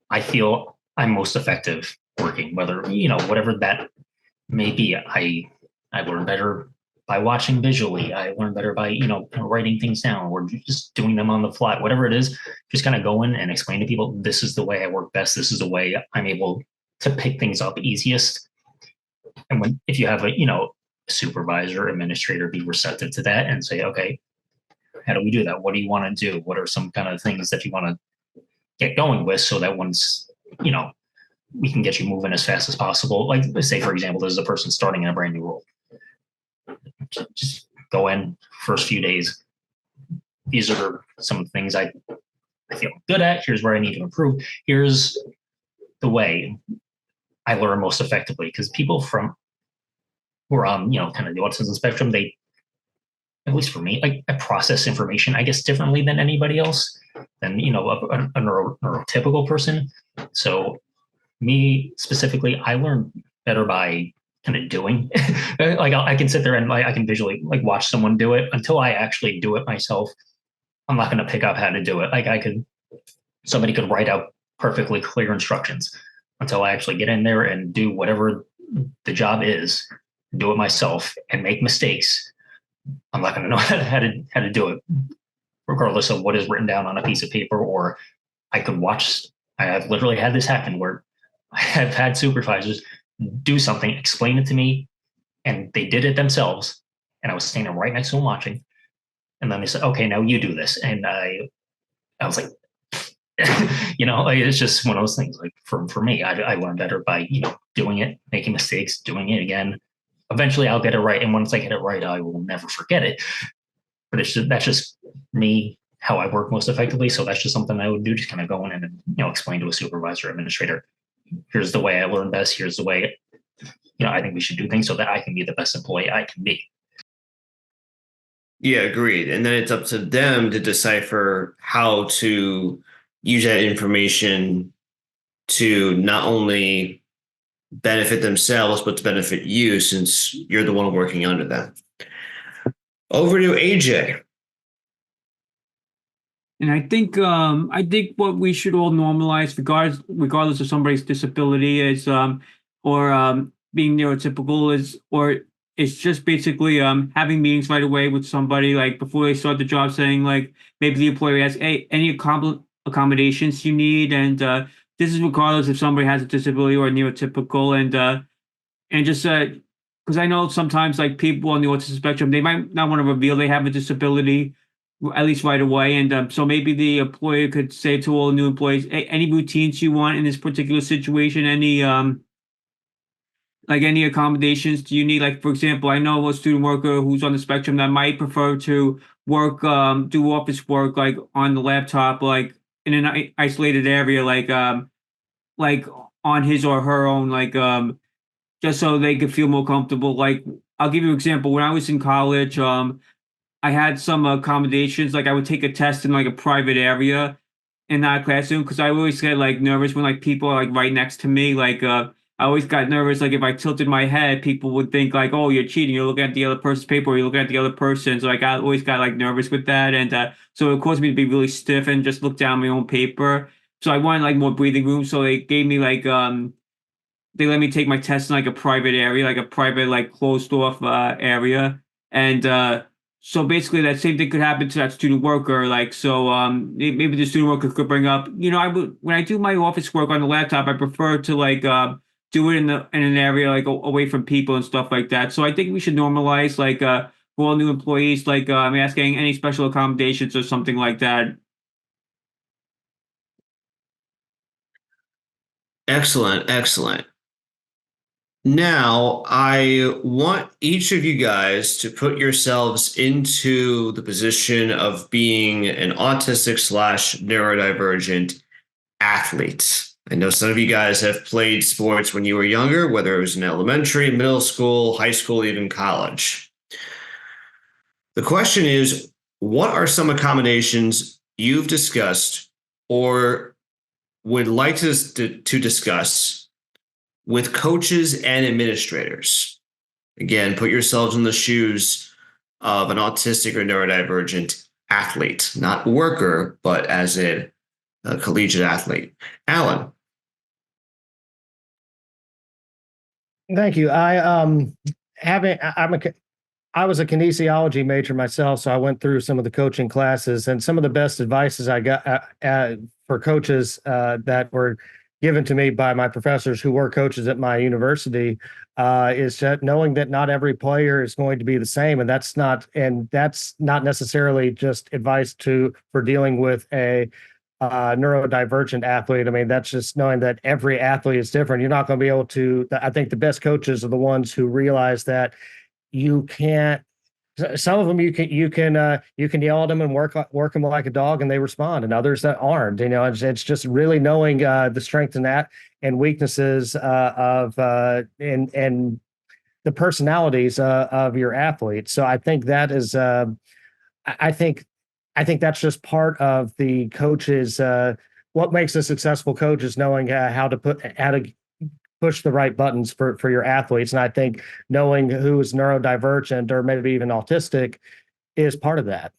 C: I feel I'm most effective working, whether, whatever that may be. I learn better by watching visually. I learn better by, writing things down, or just doing them on the fly, whatever it is. Just kind of go in and explain to people, this is the way I work best. This is the way I'm able to pick things up easiest. And if you have a, supervisor, administrator, be receptive to that and say, okay, how do we do that? What do you want to do? What are some kind of things that you want to get going with, so that once, we can get you moving as fast as possible. Like, say, for example, there's a person starting in a brand new role. Just go in first few days. These are some of the things I feel good at. Here's where I need to improve. Here's the way I learn most effectively. Because people who are on, kind of the autism spectrum, they, at least for me, like, I process information, I guess, differently than anybody else, than, a neurotypical person. So me specifically, I learn better by kind of doing. Like, I can sit there and I can visually watch someone do it. Until I actually do it myself, I'm not going to pick up how to do it. Like, somebody could write out perfectly clear instructions. Until I actually get in there and do whatever the job is, do it myself, and make mistakes, I'm not going to know how to do it, regardless of what is written down on a piece of paper. Or I could watch. I have literally had this happen where I have had supervisors do something, explain it to me, and they did it themselves. And I was standing right next to them watching. And then they said, okay, now you do this. And I was like, it's just one of those things. Like for me, I learn better by, doing it, making mistakes, doing it again. Eventually I'll get it right. And once I get it right, I will never forget it. But that's just me, how I work most effectively. So that's just something I would do, just kind of go in and, explain to a supervisor or administrator, here's the way I learn best. Here's the way, I think we should do things so that I can be the best employee I can be.
A: Yeah, agreed. And then it's up to them to decipher how to use that information to not only benefit themselves, but to benefit you, since you're the one working under them. Over to AJ.
B: And I think what we should all normalize, regardless of somebody's disability, is being neurotypical it's just basically having meetings right away with somebody, like before they start the job, saying like maybe the employer has any accommodations you need, and this is regardless if somebody has a disability or a neurotypical, and just because I know sometimes like people on the autism spectrum, they might not want to reveal they have a disability at least right away, and so maybe the employer could say to all new employees, any routines you want in this particular situation, any accommodations do you need? Like, for example, I know a student worker who's on the spectrum that might prefer to work, do office work, like on the laptop, like in an isolated area, like on his or her own, just so they could feel more comfortable. Like, I'll give you an example. When I was in college, I had some accommodations. Like, I would take a test in like a private area in that classroom because I always get like nervous when like people are like right next to me. I always got nervous. Like if I tilted my head, people would think like, "Oh, you're cheating. You're looking at the other person's paper. Or you're looking at the other person." So I always got like nervous with that, and so it caused me to be really stiff and just look down my own paper. So I wanted like more breathing room. So they gave me they let me take my test in like a private area, like a private like closed off area, and so basically that same thing could happen to that student worker. Like so, maybe the student worker could bring up, I would when I do my office work on the laptop, I prefer to do it in an area like away from people and stuff like that. So I think we should normalize for all new employees, I'm asking any special accommodations or something like that.
A: Excellent, excellent. Now, I want each of you guys to put yourselves into the position of being an autistic / neurodivergent athlete. I know some of you guys have played sports when you were younger, whether it was in elementary, middle school, high school, even college. The question is, what are some accommodations you've discussed or would like to discuss with coaches and administrators? Again, put yourselves in the shoes of an autistic or neurodivergent athlete, not worker, but as a collegiate athlete. Alan.
D: Thank you. I was a kinesiology major myself, so I went through some of the coaching classes, and some of the best advices I got for coaches that were given to me by my professors who were coaches at my university is that knowing that not every player is going to be the same, and that's not necessarily just advice for dealing with a neurodivergent athlete. I mean, that's just knowing that every athlete is different. You're not going to be able to. I think the best coaches are the ones who realize that you can't. Some of them you can yell at them and work them like a dog and they respond, and others that aren't. It's just really knowing the strengths and weaknesses of and the personalities of your athletes. So I think that is I think that's just part of the coaches. What makes a successful coach is knowing how to push the right buttons for your athletes. And I think knowing who is neurodivergent or maybe even autistic is part of that.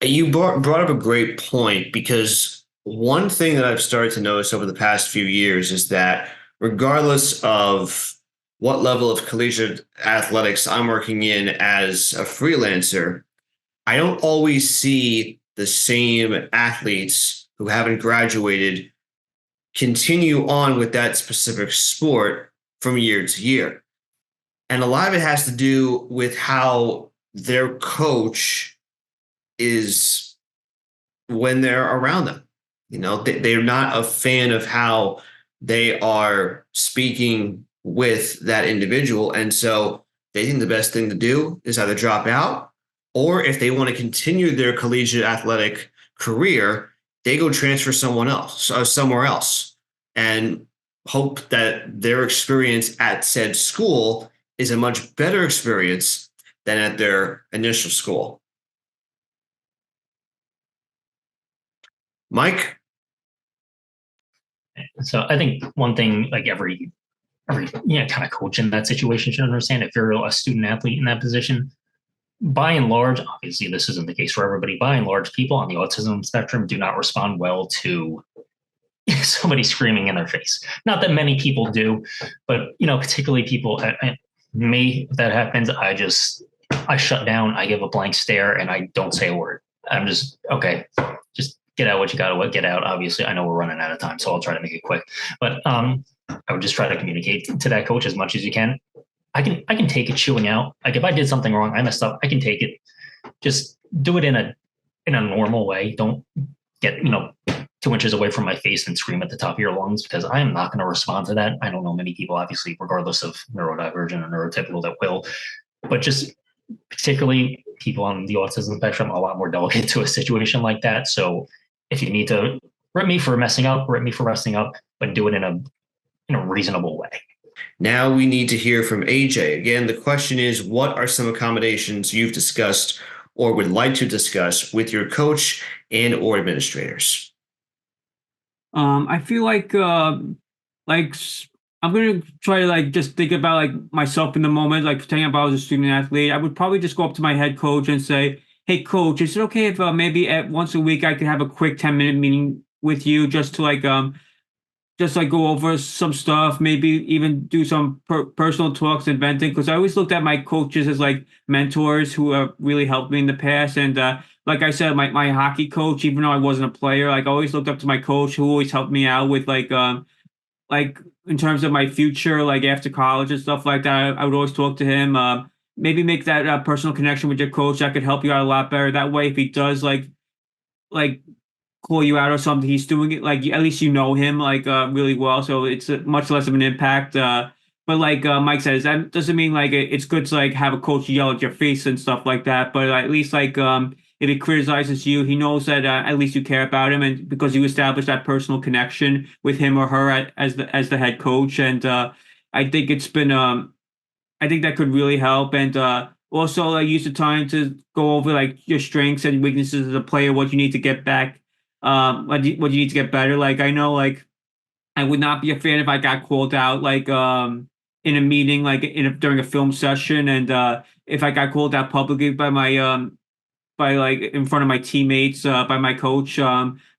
A: You brought up a great point, because one thing that I've started to notice over the past few years is that regardless of what level of collegiate athletics I'm working in as a freelancer, I don't always see the same athletes who haven't graduated continue on with that specific sport from year to year. And a lot of it has to do with how their coach is when they're around them. They're not a fan of how they are speaking with that individual. And so they think the best thing to do is either drop out, or if they want to continue their collegiate athletic career, they go transfer somewhere else and hope that their experience at said school is a much better experience than at their initial school. Mike?
C: So I think one thing, like every kind of coach in that situation should understand, if you're a student athlete in that position, by and large, obviously this isn't the case for everybody, by and large, people on the autism spectrum do not respond well to somebody screaming in their face. Not that many people do, but particularly people, me, if that happens, I shut down, I give a blank stare, and I don't say a word. I'm just, okay, just get out what you got to get out. Obviously, I know we're running out of time, so I'll try to make it quick. But I would just try to communicate to that coach as much as you can. I can take it chewing out. Like if I did something wrong, I messed up, I can take it. Just do it in a normal way. Don't get 2 inches away from my face and scream at the top of your lungs, because I am not going to respond to that. I don't know many people, obviously, regardless of neurodivergent or neurotypical, that will, but just particularly people on the autism spectrum, a lot more delicate to a situation like that. So if you need to rip me for messing up, but do it in a reasonable way.
A: Now we need to hear from AJ. Again, the question is, what are some accommodations you've discussed or would like to discuss with your coach and or administrators?
B: I feel like I'm gonna try to just think about myself in the moment, pretending if I was a student athlete. I would probably just go up to my head coach and say, "Hey, coach, is it okay if maybe once a week I could have a quick 10-minute meeting with you just to go over some stuff, maybe even do some personal talks and venting?" Because I always looked at my coaches as mentors who have really helped me in the past. And like I said, my hockey coach, even though I wasn't a player, I always looked up to my coach who always helped me out with in terms of my future, after college and stuff like that. I would always talk to him. Maybe make that personal connection with your coach that could help you out a lot better. That way, if he does like call you out or something, he's doing it at least him really well, so it's much less of an impact. But Mike says, that doesn't mean it's good to have a coach yell at your face and stuff like that, but at least if he criticizes you, he knows that at least you care about him, and because you established that personal connection with him or her as the head coach. And I think it's been I think that could really help. And also use the time to go over your strengths and weaknesses as a player, what you need to get back, what you need to get better. I know I would not be a fan if I got called out in a meeting, during a film session, and if I got called out publicly by my in front of my teammates, by my coach.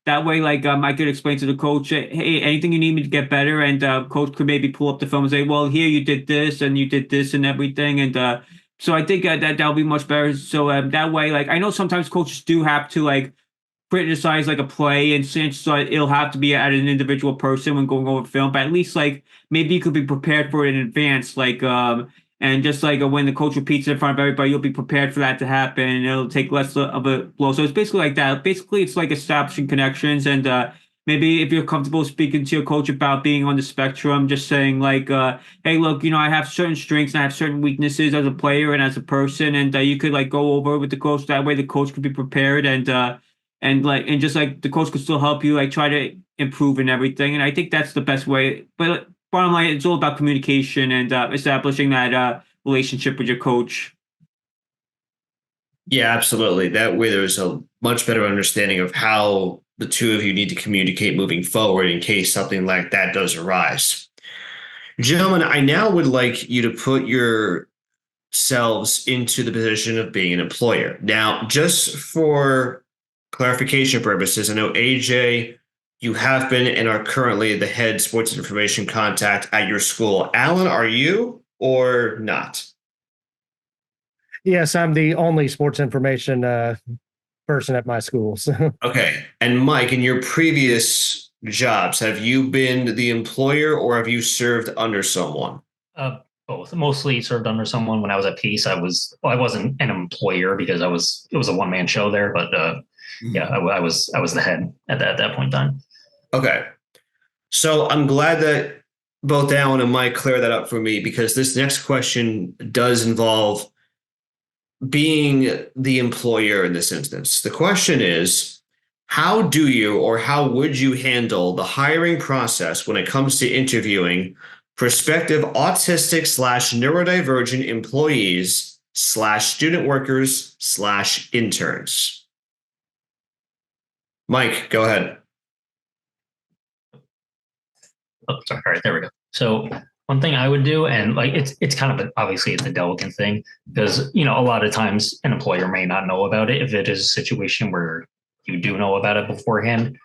B: That way, I could explain to the coach, hey, anything you need me to get better, and coach could maybe pull up the film and say, well, here you did this and you did this and everything. And so I think that'll be much better. So that way, I know sometimes coaches do have to criticize a play, and since it'll have to be at an individual person when going over film, but at least maybe you could be prepared for it in advance, and just when the coach repeats it in front of everybody, you'll be prepared for that to happen, and it'll take less of a blow. So it's basically like that. Basically, it's establishing connections, and maybe if you're comfortable speaking to your coach about being on the spectrum, just saying hey, look, I have certain strengths and I have certain weaknesses as a player and as a person, and you could go over with the coach. That way, the coach could be prepared, and just the coach could still help you try to improve and everything. And I think that's the best way. But bottom line, it's all about communication and establishing that relationship with your coach.
A: Yeah, absolutely. That way there's a much better understanding of how the two of you need to communicate moving forward in case something like that does arise. Gentlemen, I now would like you to put yourselves into the position of being an employer. Now, just for clarification purposes, I know AJ, you have been and are currently the head sports information contact at your school. Alan, are you or not?
D: Yes, I'm the only sports information person at my school. So.
A: Okay. And Mike, in your previous jobs, have you been the employer or have you served under someone?
C: Both. Mostly served under someone. When I was at Pace, I wasn't an employer because it was a one-man show there, but yeah, I was the head at that point in time.
A: Okay. So I'm glad that both Alan and Mike clear that up for me, because this next question does involve being the employer in this instance. The question is, how do you or how would you handle the hiring process when it comes to interviewing prospective autistic / neurodivergent employees / student workers / interns? Mike, go ahead.
C: Oh, sorry. All right, there we go. So one thing I would do, and like it's kind of obviously it's a delicate thing, because a lot of times an employer may not know about it if it is a situation where you do know about it beforehand.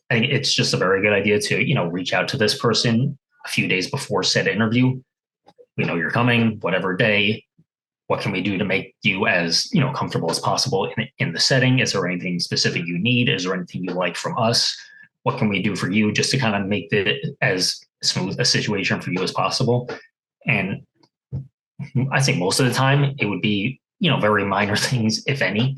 C: I think it's just a very good idea to reach out to this person a few days before said interview. We know you're coming, whatever day. What can we do to make you as comfortable as possible in the setting? Is there anything specific you need? Is there anything you like from us? What can we do for you just to kind of make it as smooth a situation for you as possible? And I think most of the time it would be, very minor things, if any,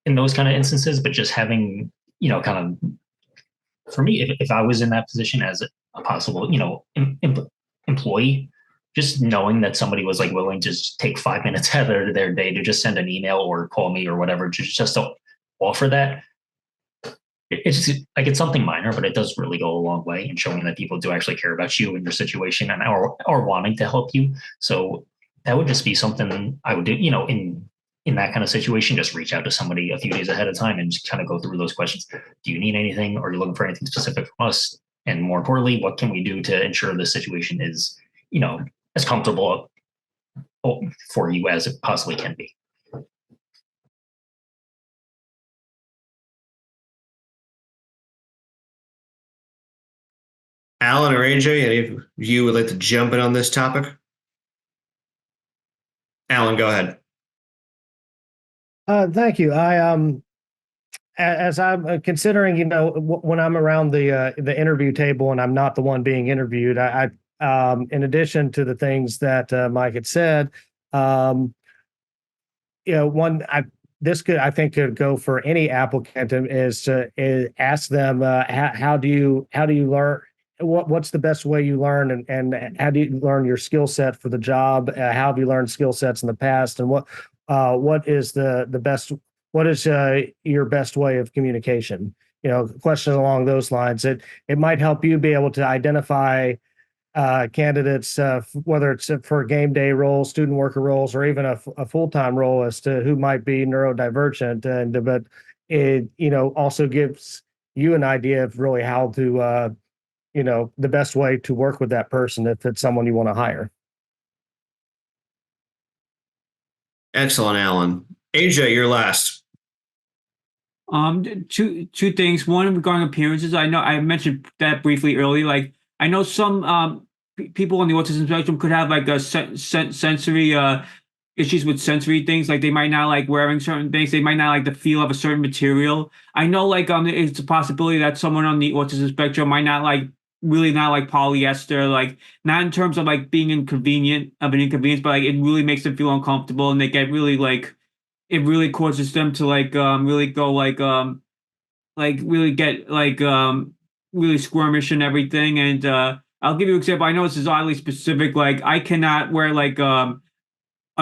C: in those kind of instances, but just having, kind of, for me, if I was in that position as a possible, employee, just knowing that somebody was like willing to just take 5 minutes out of their day to just send an email or call me or whatever, just to offer that. It's like it's something minor, but it does really go a long way in showing that people do actually care about you and your situation and are wanting to help you. So that would just be something I would do, in that kind of situation. Just reach out to somebody a few days ahead of time and just kind of go through those questions. Do you need anything? Are you looking for anything specific from us? And more importantly, what can we do to ensure this situation is, as comfortable for you as it possibly can be?
A: Alan or AJ, any of you would like to jump in on this topic? Alan, go ahead.
D: Thank you. As I'm considering, when I'm around the interview table and I'm not the one being interviewed, I in addition to the things that Mike had said, I think could go for any applicant is to ask them how do you learn. What's the best way you learn, and how do you learn your skill set for the job? How have you learned skill sets in the past, and what is the best? What is your best way of communication? Questions along those lines. It might help you be able to identify candidates, whether it's for game day roles, student worker roles, or even a full-time role, as to who might be neurodivergent, but it also gives you an idea of really how to the best way to work with that person if it's someone you want to hire.
A: Excellent, Alan. AJ, you're last.
B: Two things. One, regarding appearances. I know I mentioned that briefly earlier. Like, I know some people on the autism spectrum could have like a sensory issues with sensory things. Like they might not like wearing certain things. They might not like the feel of a certain material. I know like it's a possibility that someone on the autism spectrum might not like polyester, like not in terms of like being an inconvenience, but like it really makes them feel uncomfortable, and they get really like it really causes them to like really go like really get like really squirmish and everything. And I'll give you an example. I know this is oddly specific. Like I cannot wear like a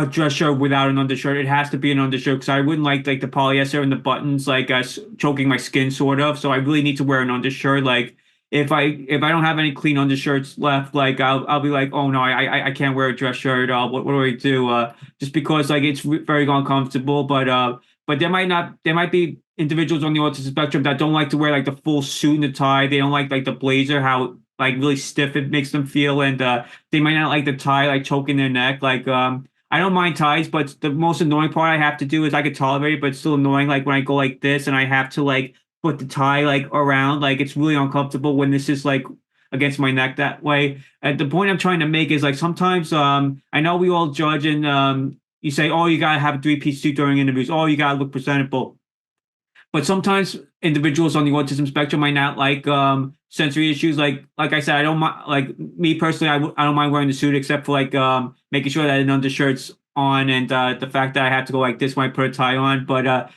B: dress shirt without an undershirt. It has to be an undershirt because I wouldn't like the polyester and the buttons like choking my skin sort of. So I really need to wear an undershirt. Like if I don't have any clean undershirts left, like I'll be like, oh no, I can't wear a dress shirt. What do I do? Just because like it's very uncomfortable. But there might be individuals on the autism spectrum that don't like to wear like the full suit and the tie. They don't like the blazer, how like really stiff it makes them feel, and they might not like the tie like choking their neck. Like I don't mind ties, but the most annoying part I have to do is I could tolerate it, but it's still annoying. Like when I go like this and I have to like put the tie like around, like it's really uncomfortable when this is like against my neck that way. And the point I'm trying to make is like sometimes I know we all judge and you say, oh, you gotta have a 3-piece suit during interviews, oh, you gotta look presentable. but sometimes individuals on the autism spectrum might not like sensory issues. Like I said, I don't mind. Like me personally, I don't mind wearing the suit except for like making sure that an undershirt's on and the fact that I have to go like this when I put a tie on. But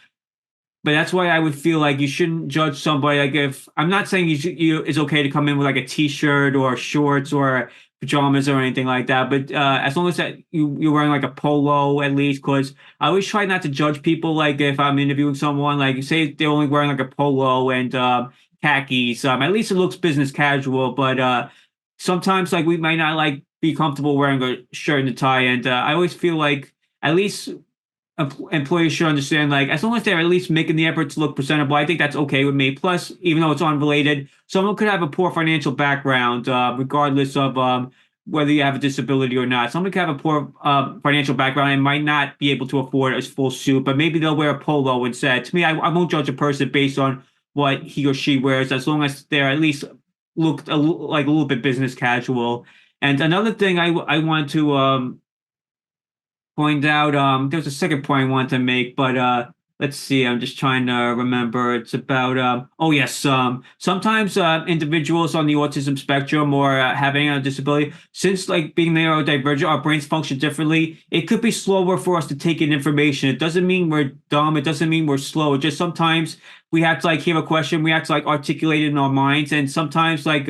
B: that's why I would feel like you shouldn't judge somebody. Like if I'm not saying it's okay to come in with like a t-shirt or shorts or pajamas or anything like that, but as long as that you're wearing like a polo at least, because I always try not to judge people. Like if I'm interviewing someone, like say they're only wearing like a polo and khakis, at least it looks business casual. But sometimes like we might not like be comfortable wearing a shirt and a tie, and I always feel like at least employees should understand, like, as long as they're at least making the effort to look presentable, I think that's okay with me. Plus, even though it's unrelated, someone could have a poor financial background, regardless of whether you have a disability or not. Someone could have a poor financial background and might not be able to afford a full suit, but maybe they'll wear a polo instead. To me, I won't judge a person based on what he or she wears, as long as they're at least like a little bit business casual. And another thing I want to point out. There's a second point I wanted to make, but let's see. I'm just trying to remember. It's about oh yes. Sometimes individuals on the autism spectrum or having a disability, since like being neurodivergent, our brains function differently. It could be slower for us to take in information. It doesn't mean we're dumb. It doesn't mean we're slow. It just sometimes we have to like hear a question, we have to like articulate it in our minds, and sometimes like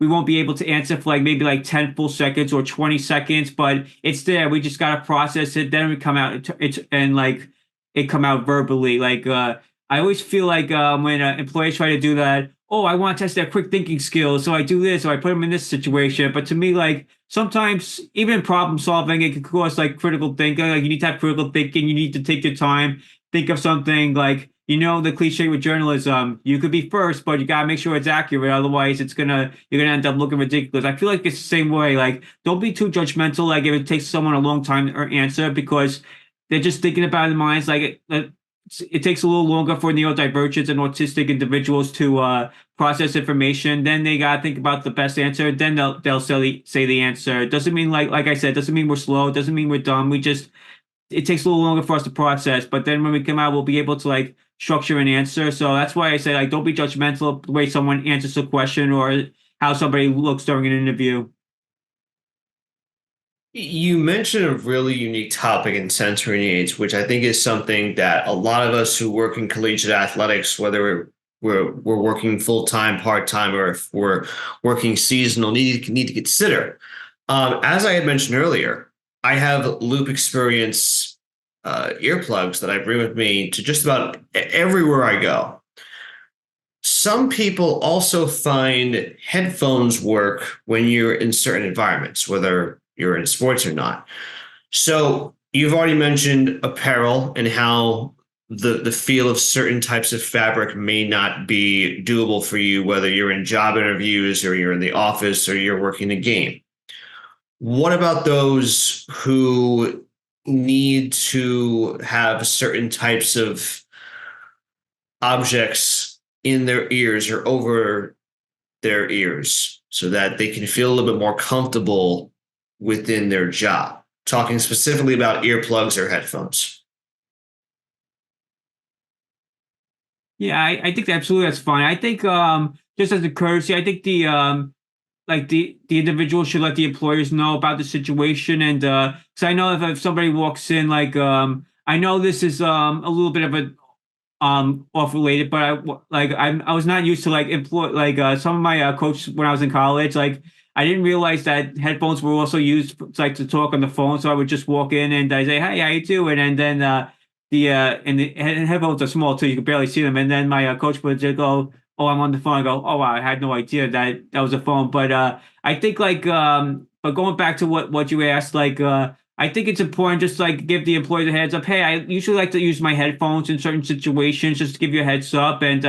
B: we won't be able to answer for like maybe like 10 full seconds or 20 seconds, but it's there. We just gotta process it. Then we come out it's and like it come out verbally. Like I always feel like when employees try to do that, oh, I want to test their quick thinking skills, so I do this, or I put them in this situation. But to me, like sometimes even in problem solving, it can cause like critical thinking. Like you need to have critical thinking. You need to take your time, think of something like, the cliche with journalism, you could be first, but you gotta make sure it's accurate. Otherwise, you're gonna end up looking ridiculous. I feel like it's the same way. Like, don't be too judgmental. Like, if it takes someone a long time to answer because they're just thinking about it in their minds, like it takes a little longer for neurodivergent and autistic individuals to process information. Then they gotta think about the best answer. Then they'll say the answer. It doesn't mean like I said, doesn't mean we're slow. It doesn't mean we're dumb. It takes a little longer for us to process, but then when we come out, we'll be able to like structure an answer. So that's why I say like don't be judgmental of the way someone answers a question or how somebody looks during an interview.
A: You mentioned a really unique topic in sensory needs, which I think is something that a lot of us who work in collegiate athletics, whether we're working full time, part time, or if we're working seasonal, need to consider. As I had mentioned earlier, I have loop experience earplugs that I bring with me to just about everywhere I go. Some people also find headphones work when you're in certain environments, whether you're in sports or not. So you've already mentioned apparel and how the feel of certain types of fabric may not be doable for you, whether you're in job interviews or you're in the office or you're working a game. What about those who need to have certain types of objects in their ears or over their ears so that they can feel a little bit more comfortable within their job? Talking specifically about earplugs or headphones.
B: Yeah, I think absolutely that's fine. I think just as a courtesy, I think the individual should let the employers know about the situation, and because I know if somebody walks in, like I know this is a little bit of a off related, but I was not used to like employ like some of my coaches when I was in college. Like I didn't realize that headphones were also used like to talk on the phone, so I would just walk in and I say, "Hey, how you doing?" And then the headphones are small too; you can barely see them. And then my coach would just go, "Oh, I'm on the phone." I go, "Oh, wow, I had no idea that was a phone." But I think like but going back to what you asked, like I think it's important just like give the employees a heads up. Hey, I usually like to use my headphones in certain situations, just to give you a heads up, and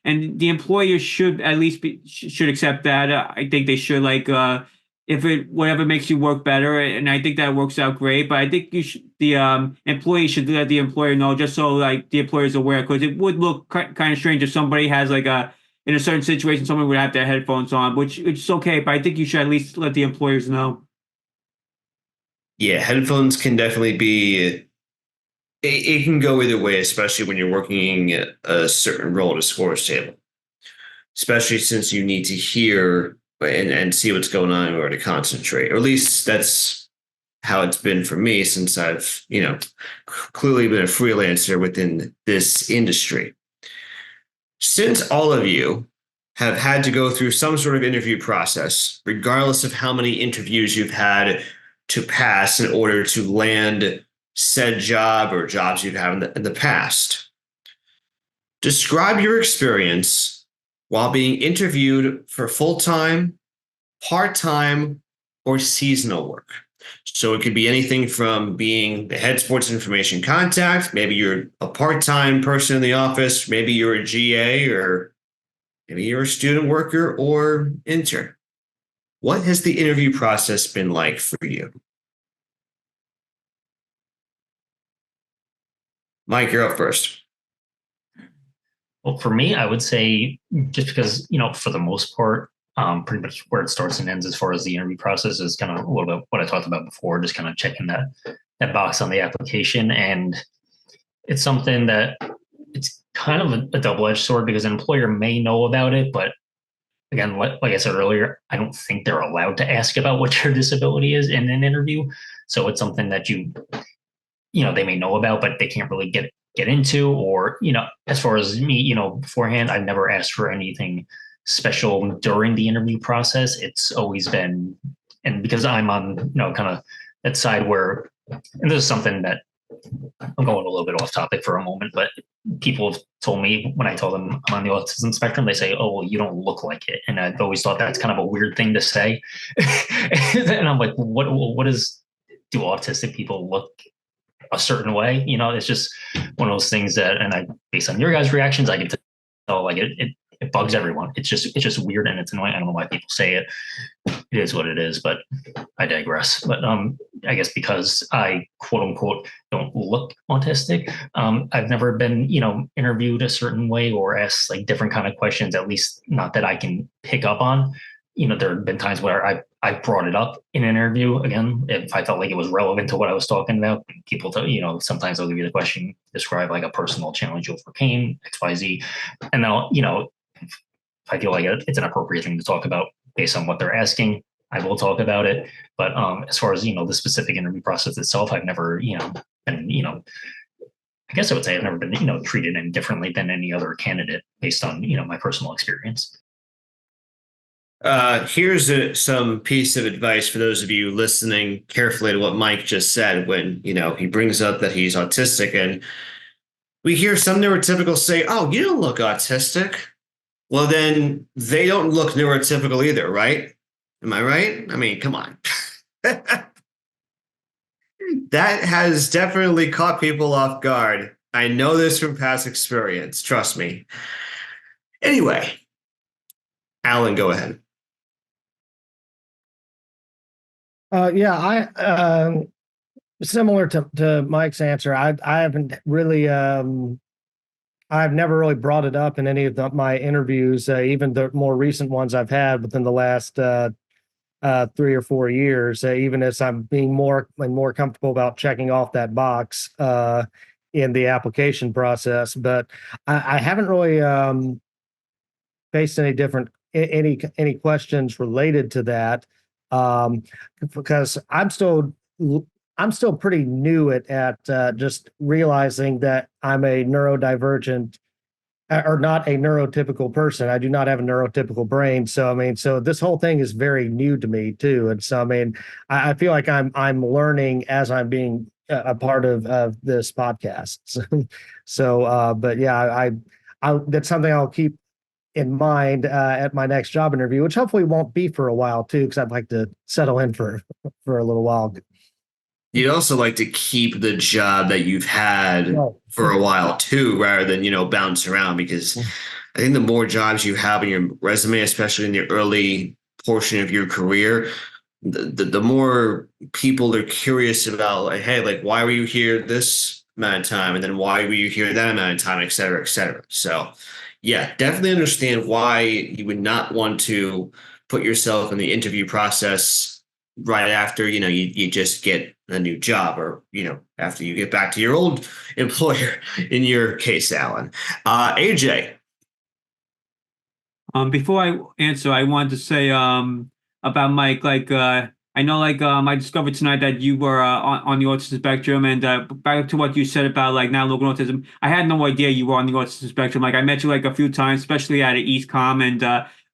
B: the employer should at least should accept that. I think they should like if it whatever makes you work better, and I think that works out great. But I think the employee should let the employer know, just so like the employer is aware, because it would look kind of strange if somebody has like in a certain situation someone would have their headphones on, which it's okay, but I think you should at least let the employers know.
A: Yeah, headphones can definitely be it can go either way, especially when you're working a certain role at a scores table, especially since you need to hear and see what's going on in order to concentrate. Or at least that's how it's been for me since I've, clearly been a freelancer within this industry. Since all of you have had to go through some sort of interview process, regardless of how many interviews you've had to pass in order to land said job or jobs you've had in the past, describe your experience while being interviewed for full-time, part-time, or seasonal work. So it could be anything from being the head sports information contact, maybe you're a part-time person in the office, maybe you're a GA, or maybe you're a student worker or intern. What has the interview process been like for you? Mike, you're up first.
C: Well, for me, I would say just because, for the most part, pretty much where it starts and ends as far as the interview process is kind of a little bit what I talked about before, just kind of checking that box on the application. And it's something that it's kind of a double-edged sword because an employer may know about it, but again, like I said earlier, I don't think they're allowed to ask about what your disability is in an interview. So it's something that they may know about, but they can't really get into, or, as far as me, beforehand, I've never asked for anything special during the interview process. It's always been, and because I'm on, kind of that side where, and this is something that I'm going a little bit off topic for a moment, but people have told me when I tell them I'm on the autism spectrum, they say, "Oh, well, you don't look like it." And I've always thought that's kind of a weird thing to say. And I'm like, do autistic people look a certain way? It's just one of those things that, and I, based on your guys' reactions, I get to tell, like, it bugs everyone. It's just weird and it's annoying. I don't know why people say it. It is what it is, but I digress. But I guess because I, quote unquote, don't look autistic, I've never been, interviewed a certain way or asked like different kind of questions, at least not that I can pick up on. There have been times where I brought it up in an interview again, if I felt like it was relevant to what I was talking about. People tell, sometimes they'll give you the question, describe like a personal challenge you overcame, XYZ. And now, if I feel like it's an appropriate thing to talk about based on what they're asking, I will talk about it. But as far as, the specific interview process itself, I've never, been, I guess I would say I've never been, treated any differently than any other candidate based on, my personal experience.
A: Here's some piece of advice for those of you listening carefully to what Mike just said when, he brings up that he's autistic, and we hear some neurotypicals say, "Oh, you don't look autistic." Well, then they don't look neurotypical either, right? Am I right? I mean, come on. That has definitely caught people off guard. I know this from past experience. Trust me. Anyway, Alan, go ahead.
D: Yeah, similar to Mike's answer, I haven't really, I've never really brought it up in any of my interviews, even the more recent ones I've had within the last 3 or 4 years, even as I'm being more and more comfortable about checking off that box in the application process. But I haven't really faced any questions related to that. Because I'm still pretty new at just realizing that I'm a neurodivergent or not a neurotypical person. I do not have a neurotypical brain. So this whole thing is very new to me too. And so, I feel like I'm learning as I'm being a part of this podcast. But yeah, I that's something I'll keep in mind at my next job interview, which hopefully won't be for a while too, because I'd like to settle in for a little while.
A: You'd also like to keep the job that you've had for a while too, rather than, bounce around, because I think the more jobs you have in your resume, especially in the early portion of your career, the more people are curious about, like, hey, like, why were you here this amount of time? And then why were you here that amount of time, et cetera, et cetera. So yeah, definitely understand why you would not want to put yourself in the interview process right after, you just get a new job, or, after you get back to your old employer, in your case, Alan. AJ.
B: Before I answer, I wanted to say about Mike. I know, I discovered tonight that you were on the autism spectrum, and back to what you said about like now local autism. I had no idea you were on the autism spectrum. Like I met you like a few times, especially at EastCom, and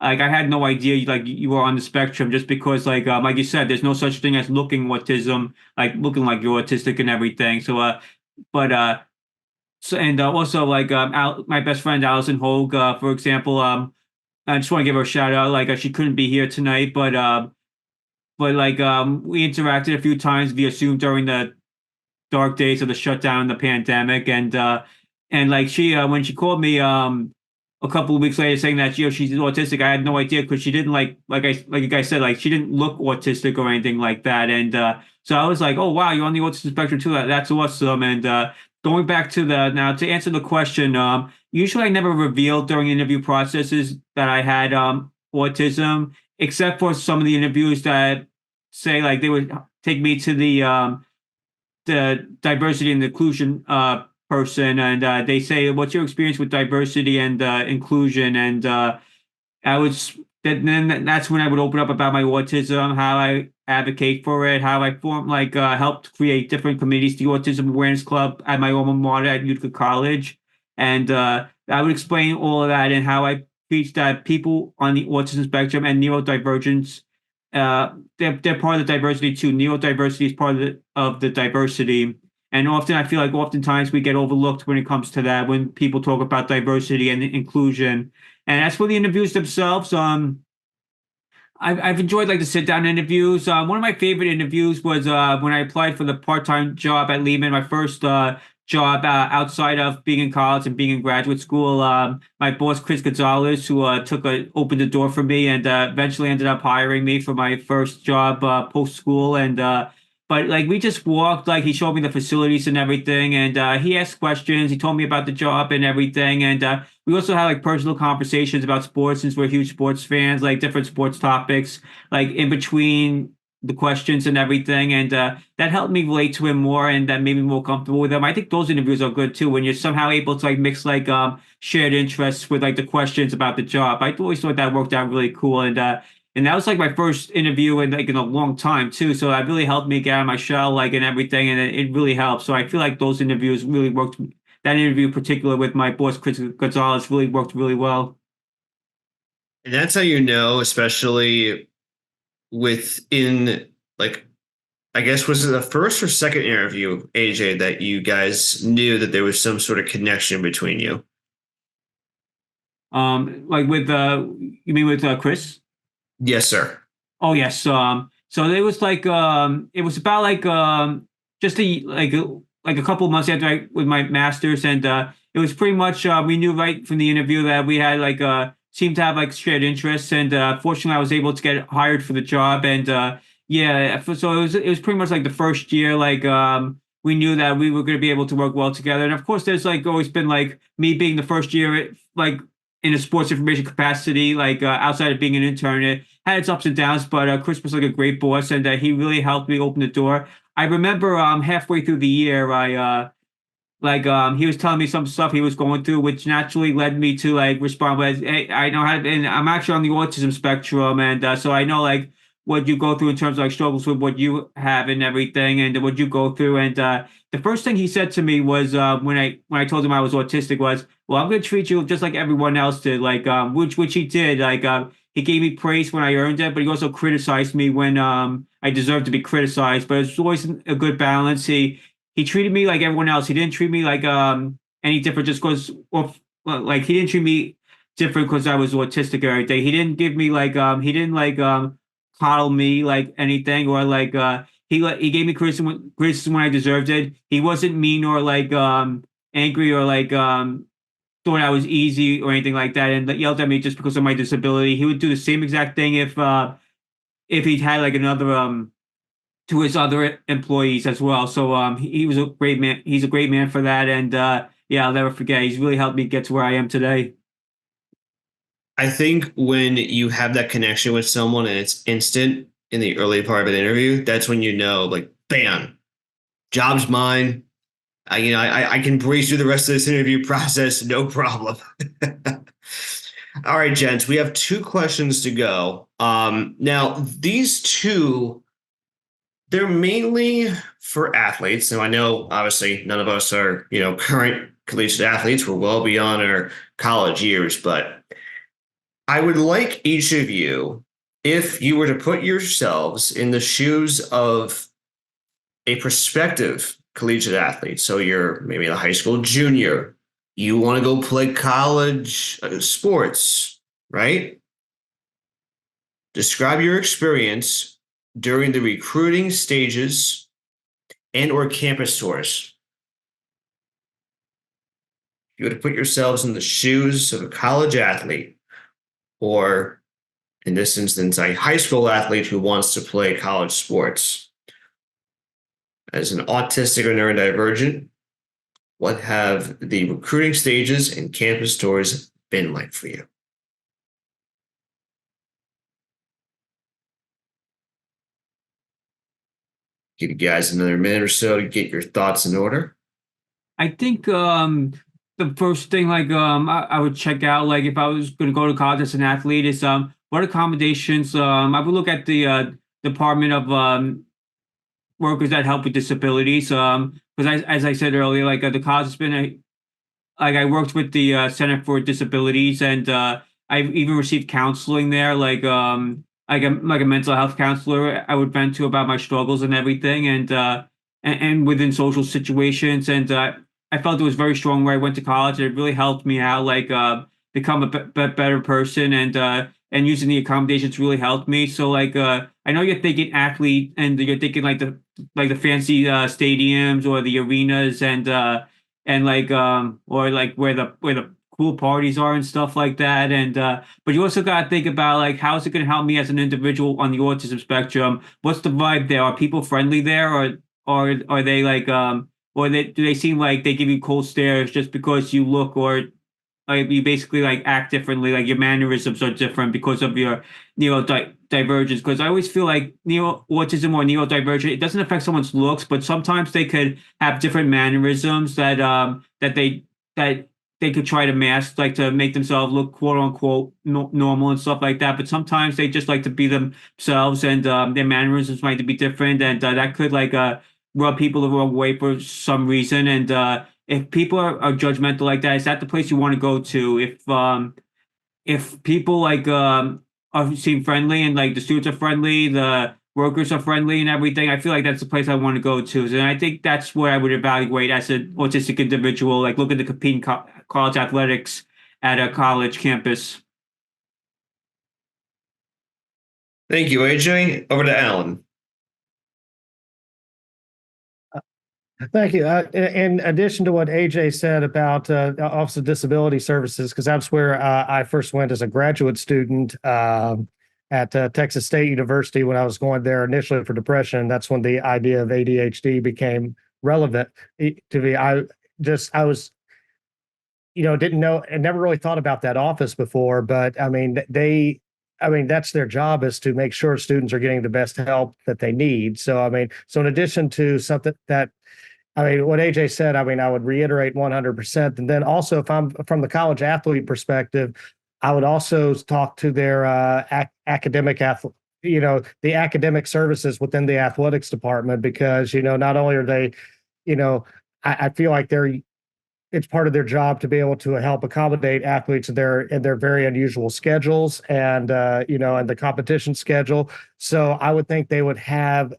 B: like I had no idea like you were on the spectrum, just because like you said, there's no such thing as looking autism, like looking like you're autistic and everything. So but so and also like my best friend Allison Hogue, for example, I just want to give her a shout out. Like she couldn't be here tonight, but like we interacted a few times via Zoom during the dark days of the shutdown and the pandemic, and like she when she called me a couple of weeks later saying that she's autistic, I had no idea because she didn't like you guys said, like she didn't look autistic or anything like that, and so I was like, oh wow, you're on the autism spectrum too. That's awesome. And going back to the now to answer the question, usually I never revealed during interview processes that I had autism, except for some of the interviews that say like they would take me to the diversity and inclusion person, and they say, "What's your experience with diversity and inclusion?" And I was then that's when I would open up about my autism, how I advocate for it, how I helped create different committees, the Autism Awareness Club at my alma mater at Utica College, and I would explain all of that and how I teach that people on the autism spectrum and neurodivergence, they're part of the diversity too. Neurodiversity is part of the diversity. And often I feel like oftentimes we get overlooked when it comes to that, when people talk about diversity and inclusion. And as for the interviews themselves, I've enjoyed like the sit down interviews. One of my favorite interviews was when I applied for the part-time job at Lehman, my first job outside of being in college and being in graduate school. My boss, Chris Gonzalez, who opened the door for me and eventually ended up hiring me for my first job post school. And but like we just walked, like he showed me the facilities and everything, and he asked questions. He told me about the job and everything, and we also had like personal conversations about sports since we're huge sports fans, like different sports topics, like in between the questions and everything, and that helped me relate to him more, and that made me more comfortable with him. I think those interviews are good too when you're somehow able to like mix like shared interests with like the questions about the job. I always thought that worked out really cool, and that was like my first interview in a long time too. So that really helped me get out of my shell, like and everything, and it really helped. So I feel like those interviews really worked. That interview, in particular with my boss Chris Gonzalez, really worked really well.
A: And that's how especially within, like, I guess, was it the first or second interview, AJ, that you guys knew that there was some sort of connection between you?
B: Like with you mean with Chris?
A: Yes, sir.
B: Oh yes. So it was like it was about like just like a couple of months after with my master's, and it was pretty much we knew right from the interview that we had like seemed to have like shared interests, and fortunately I was able to get hired for the job, and yeah, so it was pretty much like the first year, like we knew that we were going to be able to work well together, and of course there's like always been like me being the first year like in a sports information capacity, like outside of being an intern. It had its ups and downs, but Chris was like a great boss, and he really helped me open the door. I remember halfway through the year, he was telling me some stuff he was going through, which naturally led me to like respond with, "Hey, I know how," and I'm actually on the autism spectrum, and so I know like what you go through in terms of like struggles with what you have and everything, and what you go through. And the first thing he said to me was when I told him I was autistic was, "Well, I'm going to treat you just like everyone else did," like which he did. Like he gave me praise when I earned it, but he also criticized me when I deserved to be criticized. But it's always a good balance. He treated me like everyone else. He didn't treat me like any different just because, or like he didn't treat me different because I was autistic or anything. He didn't give me like he didn't like coddle me like anything, or like he gave me criticism when I deserved it. He wasn't mean or like angry or like thought I was easy or anything like that, and yelled at me just because of my disability. He would do the same exact thing if he'd had like another to his other employees as well. So he was a great man. He's a great man for that, and yeah, I'll never forget. He's really helped me get to where I am today.
A: I think when you have that connection with someone and it's instant, in the early part of an interview, that's when you know, like, bam, job's mine. I can breeze through the rest of this interview process, no problem. All right, gents, we have 2 questions to go. Now these two, they're mainly for athletes. Now I know obviously none of us are, current collegiate athletes. We're well beyond our college years, but I would like each of you, if you were to put yourselves in the shoes of a prospective collegiate athlete. So you're maybe a high school junior, you want to go play college sports, right? Describe your experience during the recruiting stages and or campus tours. You would put yourselves in the shoes of a college athlete, or in this instance, a high school athlete who wants to play college sports. As an autistic or neurodivergent, what have the recruiting stages and campus tours been like for you? Give you guys another minute or so to get your thoughts in order.
B: I think the first thing I would check out, like if I was going to go to college as an athlete, is what accommodations. I would look at the Department of Workers that help with disabilities. Because as I said earlier, like the college has been I worked with the Center for Disabilities, and I've even received counseling there, like a mental health counselor I would vent to about my struggles and everything, and within social situations. And I felt it was very strong where I went to college. It really helped me out, like become a better person, and using the accommodations really helped me. So I know you're thinking athlete, and you're thinking like the fancy stadiums or the arenas, and or like where the cool parties are and stuff like that. And but you also got to think about like how's it going to help me as an individual on the autism spectrum? What's the vibe there? Are people friendly there, or are they do they seem like they give you cold stares just because you look, or like you basically like act differently, like your mannerisms are different because of your neurodivergence? Because I always feel like autism or neurodivergent, it doesn't affect someone's looks, but sometimes they could have different mannerisms that they could try to mask, like to make themselves look quote unquote normal and stuff like that. But sometimes they just like to be themselves, and their mannerisms might be different, and that could rub people the wrong way for some reason. And if people are judgmental like that, is that the place you want to go to? If people seem friendly, and like the students are friendly, the workers are friendly and everything, I feel like that's the place I want to go to. And I think that's where I would evaluate as an autistic individual, like looking to compete in college athletics at a college campus.
A: Thank you, AJ. Over to Alan.
D: Thank you. In addition to what AJ said about Office of Disability Services, because that's where I first went as a graduate student at Texas State University when I was going there initially for depression. That's when the idea of ADHD became relevant to me. I was, didn't know and never really thought about that office before, but I mean, that's their job, is to make sure students are getting the best help that they need. So, in addition to something that, what AJ said, I would reiterate 100%. And then also, if I'm from the college athlete perspective, I would also talk to their academic the academic services within the athletics department, because, not only are they, I feel like it's part of their job to be able to help accommodate athletes in their very unusual schedules, and and the competition schedule. So I would think they would have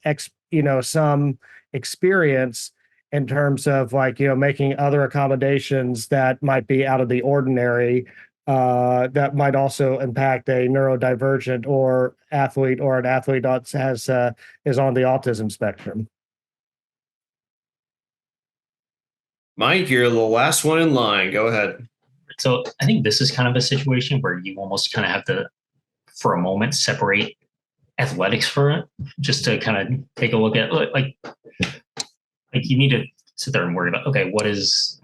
D: some experience in terms of making other accommodations that might be out of the ordinary, that might also impact a neurodivergent or athlete, or an athlete that is on the autism spectrum.
A: Mike, you're the last one in line. Go ahead.
C: So I think this is kind of a situation where you almost kind of have to, for a moment, separate athletics for it, just to kind of take a look at like you need to sit there and worry about, okay, what is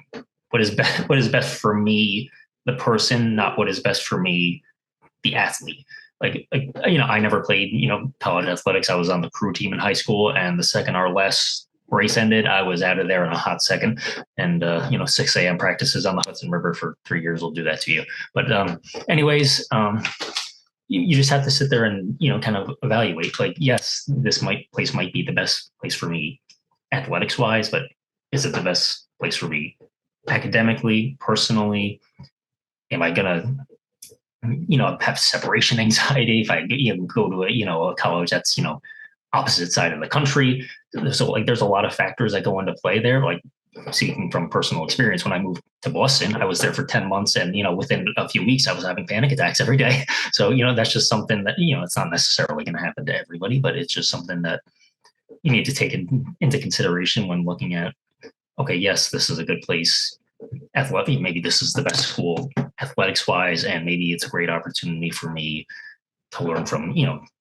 C: best for me, the person, not what is best for me, the athlete. I never played, college athletics. I was on the crew team in high school, and the second our last race ended, I was out of there in a hot second. And 6 a.m. practices on the Hudson River for 3 years will do that to you. But anyways, you just have to sit there and kind of evaluate. Like, yes, this place might be the best place for me athletics wise, but is it the best place for me academically, personally? Am I gonna have separation anxiety if I go to a college that's opposite side of the country? So like there's a lot of factors that go into play there. Like, speaking from personal experience, when I moved to Boston, I was there for 10 months, and within a few weeks I was having panic attacks every day. So that's just something that it's not necessarily going to happen to everybody, but it's just something that you need to take into consideration when looking at, okay, yes, this is a good place athletic, maybe this is the best school athletics wise, and maybe it's a great opportunity for me to learn from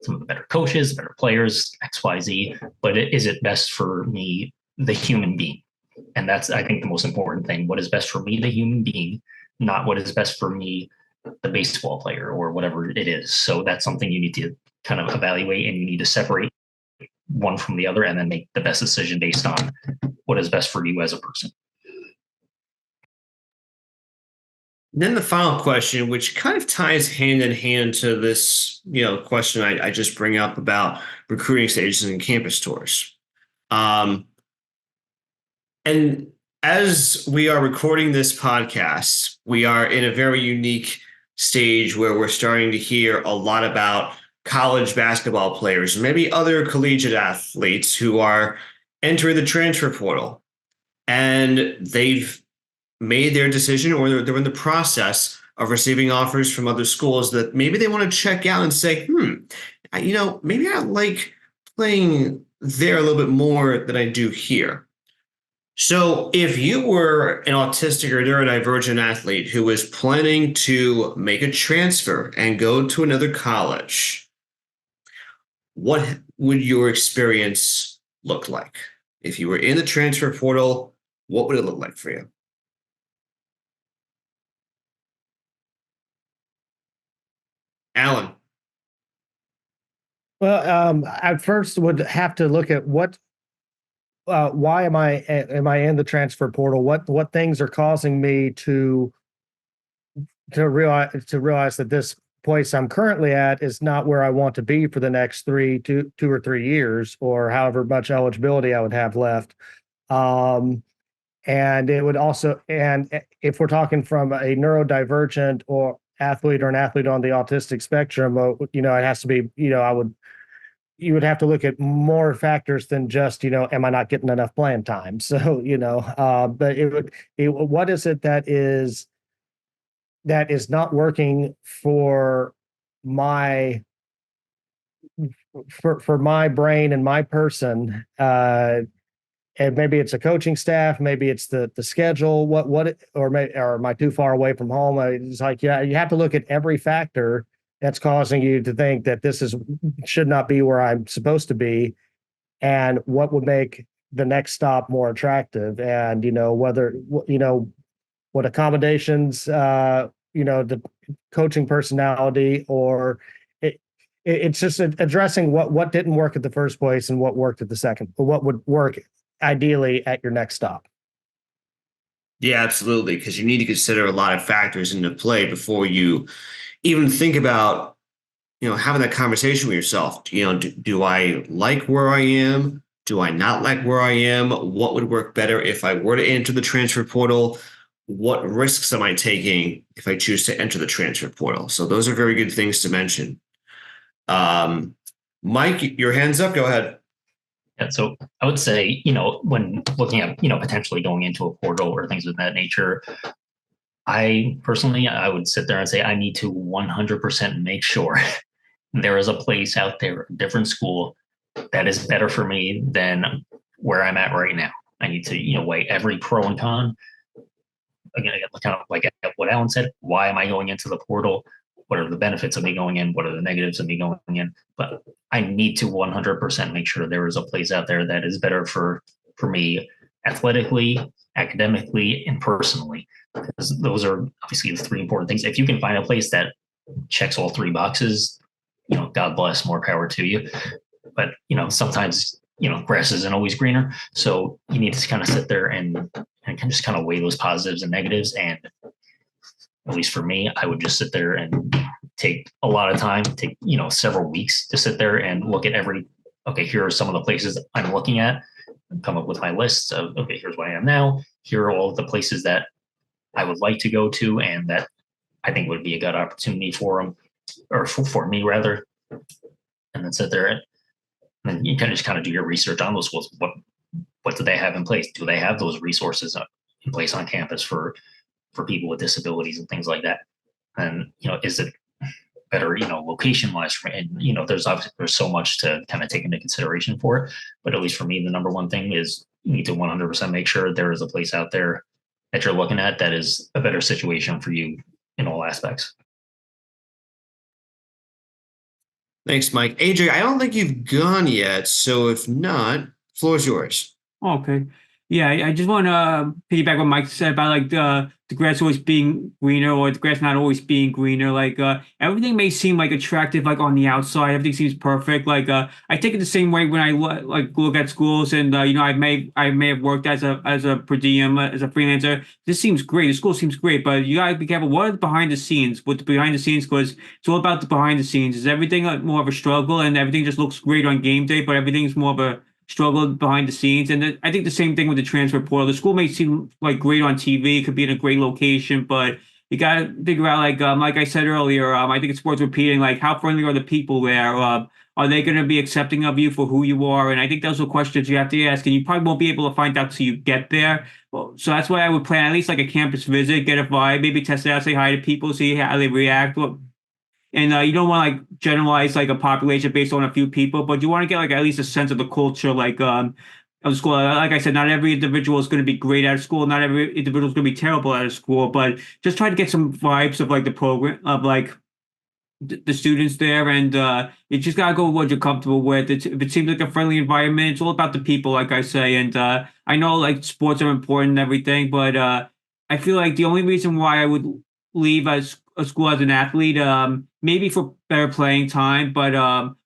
C: some of the better coaches, better players, XYZ. But is it best for me, the human being? And that's, I think, the most important thing. What is best for me, the human being, not what is best for me, the baseball player, or whatever it is. So that's something you need to kind of evaluate, and you need to separate one from the other, and then make the best decision based on what is best for you as a person.
A: Then the final question, which kind of ties hand in hand to this, question I just bring up about recruiting stages and campus tours. And as we are recording this podcast, we are in a very unique stage where we're starting to hear a lot about college basketball players, maybe other collegiate athletes who are entering the transfer portal, and they've made their decision, or they're in the process of receiving offers from other schools that maybe they want to check out and say, maybe I like playing there a little bit more than I do here. So if you were an autistic or neurodivergent athlete who was planning to make a transfer and go to another college, what would your experience look like? If you were in the transfer portal, what would it look like for you? Alan.
D: Well, I first would have to look at why am I in the transfer portal? What things are causing me to realize that this place I'm currently at is not where I want to be for the next two or 3 years, or however much eligibility I would have left. And it would also, and if we're talking from a neurodivergent or athlete, or an athlete on the autistic spectrum, it has to be, you would have to look at more factors than just, am I not getting enough playing time? So, but what is it that is not working for my brain and my person? And maybe it's a coaching staff, maybe it's the schedule, or am I too far away from home? It's like, you have to look at every factor that's causing you to think that this should not be where I'm supposed to be, and what would make the next stop more attractive, and what accommodations, the coaching personality, or it's just addressing what didn't work at the first place and what worked at the second, or what would work ideally at your next stop.
A: Yeah, absolutely. Because you need to consider a lot of factors into play before you even think about, having that conversation with yourself. Do I like where I am? Do I not like where I am? What would work better if I were to enter the transfer portal? What risks am I taking if I choose to enter the transfer portal? So those are very good things to mention. Mike, your hand's up. Go ahead.
C: Yeah, so I would say, when looking at, potentially going into a portal or things of that nature, I would sit there and say, I need to 100% make sure there is a place out there, a different school, that is better for me than where I'm at right now. I need to, weigh every pro and con. Again, kind of like what Alan said, why am I going into the portal? What are the benefits of me going in? What are the negatives of me going in? But I need to 100% make sure there is a place out there that is better for me athletically, academically, and personally. Because those are obviously the three important things. If you can find a place that checks all three boxes, God bless, more power to you. But sometimes grass isn't always greener, so you need to kind of sit there and just kind of weigh those positives and negatives. And at least for me, I would just sit there and take a lot of time, take several weeks to sit there and look at okay, here are some of the places I'm looking at, and come up with my list of, okay, here's where I am now, here are all of the places that I would like to go to and that I think would be a good opportunity for them, or for me rather. And then sit there and then you can just kind of do your research on those schools. What do they have in place? Do they have those resources in place on campus for people with disabilities and things like that? And is it better, location wise? And there's so much to kind of take into consideration for it. But at least for me, the number one thing is you need to 100% make sure there is a place out there that you're looking at that is a better situation for you in all aspects.
A: Thanks, Mike. AJ, I don't think you've gone yet, so if not, floor is yours.
B: Okay. Yeah, I just want to piggyback what Mike said about like the grass always being greener or the grass not always being greener. Like everything may seem like attractive, like on the outside, everything seems perfect. Like I take it the same way when I look at schools, and I may have worked as a per diem, as a freelancer. This seems great. The school seems great, but you gotta be careful. What are the behind the scenes? What the behind the scenes? Because it's all about the behind the scenes. Is everything more of a struggle, and everything just looks great on game day, but everything's more of a struggle behind the scenes? And I think the same thing with the transfer portal. The school may seem like great on TV, it could be in a great location, but you got to figure out, like I said earlier, I think it's worth repeating, like how friendly are the people there? Are they going to be accepting of you for who you are? And I think those are questions you have to ask, and you probably won't be able to find out till you get there. Well, so that's why I would plan at least like a campus visit, get a vibe, maybe test it out, say hi to people, see how they react. And you don't want to like generalize like a population based on a few people, but you want to get like at least a sense of the culture, like of the school. Like I said, not every individual is going to be great at school. Not every individual is going to be terrible at a school, but just try to get some vibes of like the program, of like the students there. And you just got to go with what you're comfortable with. If it seems like a friendly environment, it's all about the people, like I say. And I know like sports are important and everything, but I feel like the only reason why I would leave as a school as an athlete, maybe for better playing time, but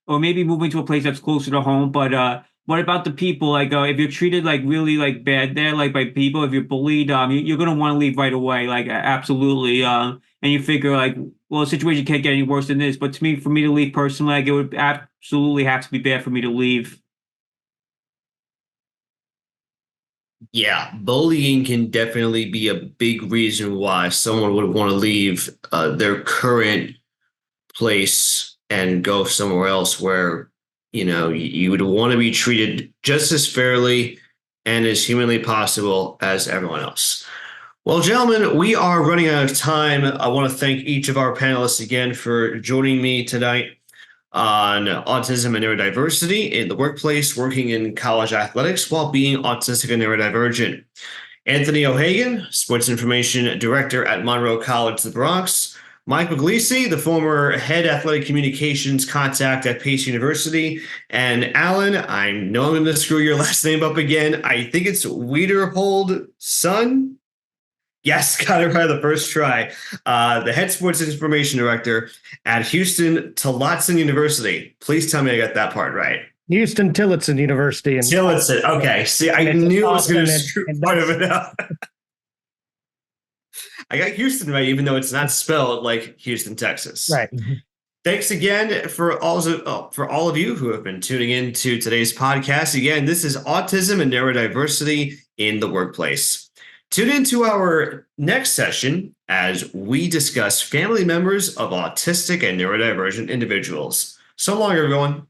B: or maybe moving to a place that's closer to home. But what about the people? Like if you're treated like really like bad there, like by people, if you're bullied, you're gonna want to leave right away, like absolutely. And you figure like, well, the situation can't get any worse than this. But to me, for me to leave personally, like it would absolutely have to be bad for me to leave.
A: Yeah, bullying can definitely be a big reason why someone would want to leave their current place and go somewhere else where, you would want to be treated just as fairly and as humanly possible as everyone else. Well, gentlemen, we are running out of time. I want to thank each of our panelists again for joining me tonight on autism and neurodiversity in the workplace, working in college athletics while being autistic and neurodivergent. Anthony O'Hagan, Sports Information Director at Monroe College, the Bronx. Mike Pugliese, the former head athletic communications contact at Pace University. And Alan, I know I'm going to screw your last name up again. I think it's Wiederhold-Sohn. Yes, got it right the first try. The head sports information director at Huston-Tillotson University. Please tell me I got that part right.
D: Huston-Tillotson University.
A: Tillotson. Okay. See, I knew I was going to screw part of it up. I got Houston right, even though it's not spelled like Houston, Texas.
D: Right.
A: Thanks again for all of you who have been tuning in to today's podcast. Again, this is Autism and Neurodiversity in the Workplace. Tune into our next session as we discuss family members of autistic and neurodivergent individuals. So long, everyone.